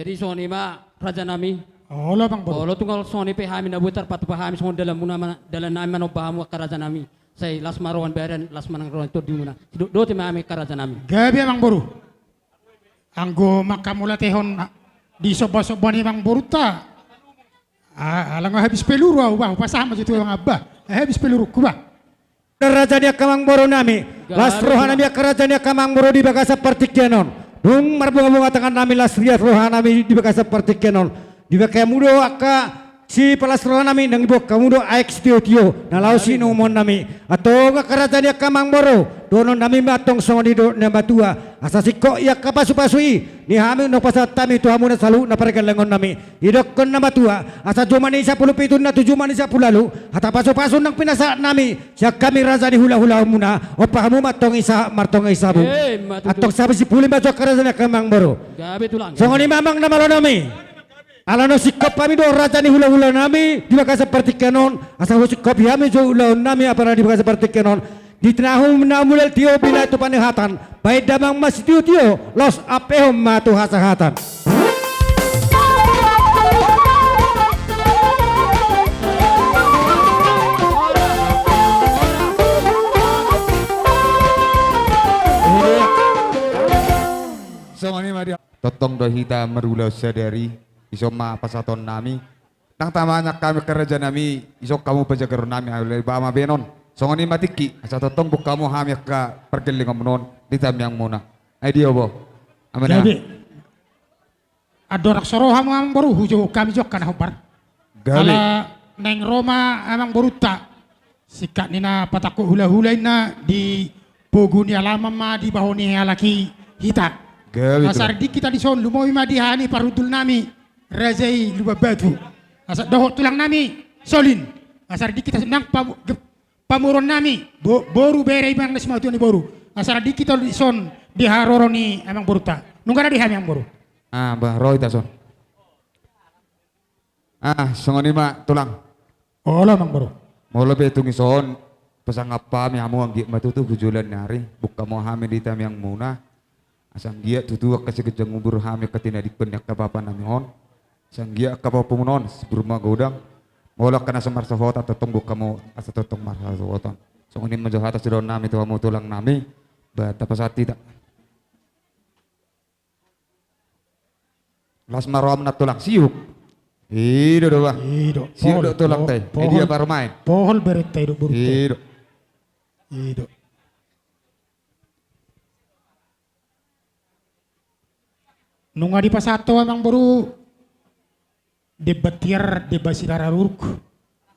E: Jadi soni ma raja nami.
J: Olo bang boru.
E: Olo tunggal soni pe hami na butar patu pahami soni dalam muna dalam nami mano bahamu karaja nami. Saya las maruan beren las manang roan to di muna. Do te mami karaja nami.
J: Gabi bang boru. Anggo makamula tehon di sobo-sobo ni bang boru ta. Alang habis peluru au bang pasama jitu bang abah. Habis peluru ku bang.
G: Kerajaan kamang boro nami, las rohana nami kerajaan kamang boro di bagasa partikenon. Dung marbunga-bunga tangan nami las riat rohana nami di bagasa partikenon. Di bagaya mudo aka si pelas rohana nami nang ibu kamudo aek tio na lausi numon nami. Atau kerajaan kamang boro dono nami matong songoni do namba tua. Asa siko ya kapasu-pasui ni hami no pasat tami tu hamu na salu na paregalengon nami. Idok kon namba tua asa jumani 10 pitun na 7 mani 10 lalu hata pasu-pasu nang pinasa nami siya kami raja ni hula-hula muna o pahamu matong isa martong isabu atong sabi si puli bajo kerajaan kamang boro.
E: Gabi tulang.
G: Songoni mamang na malo nami. Alano sikap kami do raja ni hula-hula nami di bagasa seperti kanon asa sikap kami jo hula nami apa di bagasa seperti kanon. Di tenahum namulel tio bila itu panihatan baik damang mas tio los apehom matu hasahatan.
D: Songoni madia totong dohita merulau sadari isoma pasaton nami nang tamanya kami kerja nami isok kamu penjaga nami oleh bama benon. Songoni matiki asa totong bukamu hamyak ka pergeling menon di yang muna. Dia bo. Amana.
J: Gabi. Adorak soro hamang baru hujo kami jok kana hobar.
D: Gabi.
J: Ala neng Roma amang baruta. Sikat nina pataku hula-hula ina di poguni alama ma di bahoni alaki hitak.
D: Gabi.
J: Asar di kita di son lumoy ma di hani parudul nami razai lubabatu. Asar dohot tulang nami solin. Asar di kita nang pamuron nami boru bere ibang na semua ni boru asal di kita son di haroro ni emang boru ta nunggu di hami yang boru
D: bah roy ta son songoni ma tulang
J: olah emang boru
D: mau lebih tungi son pasang apa mi hamu anggi matutu bujulan nari buka mau hami di tam yang muna asang dia tutu kasih kejang ngubur hami ketina di penyak kapapa nami hon sang dia kapapa munon sebelum godang Molok kena semar sahota tetunggu kamu asa tetong mar sahota. So ini menjohata sidon nami tu kamu tulang nami bata pasat tidak. Las marom na tulang siuk. Ido doa.
J: Ido.
D: Siuk do tulang teh. Dia baru main.
J: Pohol berita ido burute.
D: Ido.
J: Ido. Nunga di pasato emang baru debatir debasidara ruruk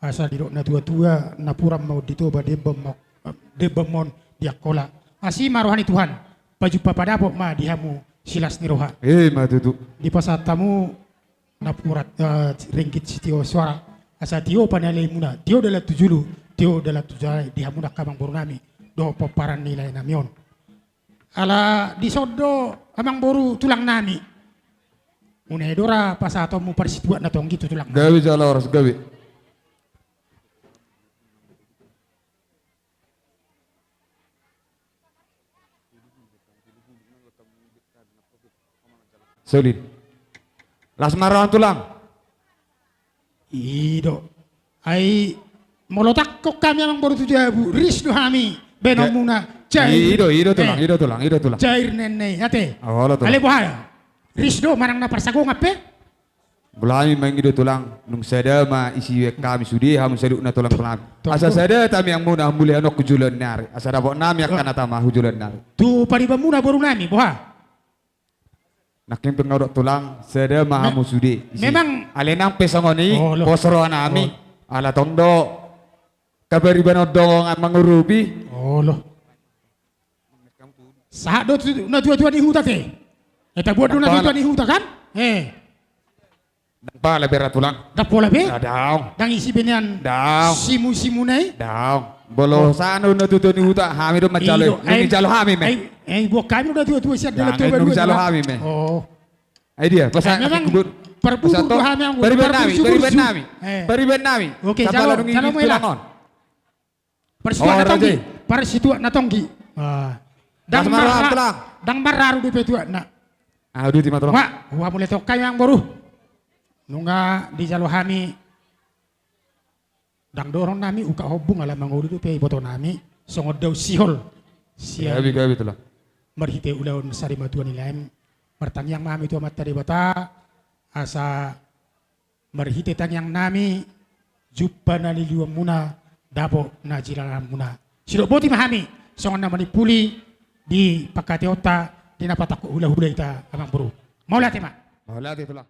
J: asal dirok na tua-tua na puram mau ditoba debemon diakola asi marohani Tuhan baju papadapok ma dihamu silas niroha
D: ma tutu
J: di pasatamu na purat ringgit sitio suara asa tio panale muna tio dalam tujulu tio dalam tujale dihamu nak kamang borunami do paparan nilai namion ala disodo amang boru tulang nami Unedora pasato mu persituat na tong gitu tulang.
D: Gawi jala oras gawi. Solid. Las maron tulang.
J: Ido. Ai molotak kok kami amang baru tujuh bu. Risdu hami benomuna cair.
D: Ido tulang.
J: Cair nene ate.
D: Awala tulang.
J: Ale buhaya. Risdo marang na persago ngape?
D: Bulami mangido tulang nung sada ma isi kami sudi hamu saduk na tulang tulang. Asa sada tami yang muna muli anok kujulan nari. Asa dapok nami akan atama hujulan nari.
J: Tu pariba muna baru nami buha.
D: Naking pengaudok tulang sada ma hamu sudi.
J: Memang
D: alenang pesongoni posro nami ala tondo kabariban odong mangurubi.
J: Oh loh. Saat do na tua-tua di huta te. Eta buat dulu nanti di hutan kan?
D: Pala berat tulang.
J: Dah pola be?
D: Daong.
J: Dang isi benian.
D: Daong.
J: Simu nai.
D: Daong. Bolo sano na tutu ni huta hami do macalo. Ni jalo hami me.
J: Buat kami udah tua siap dalam tua
D: dua. Jalo hami me.
J: Oh.
D: Dia pasal kubur.
J: Perbudu tu hami yang
D: Periben nami.
J: Oke, kalau mau lah. Persituan natonggi. Persituan natonggi. Dang mararu di petuan nak.
D: Aduh ti matolong.
J: Mak, huwa mulai tokai yang baru. Nunga di jalo hami dang dorong nami uka hobung ala manguru tu pe boto nami songod daw sihol. Siya.
D: Gabi tu lah.
J: Marhite ulaun sari matuan ilaim. Martangyang mami tu amat tadi bata asa marhite tangyang nami juppa naliliwang muna dapo na jilalam muna. Silo boti mahami songon na manipuli di pakate ota di napataku hula-hula ita amang buru. Maulati ma.
D: Maulati tu lah.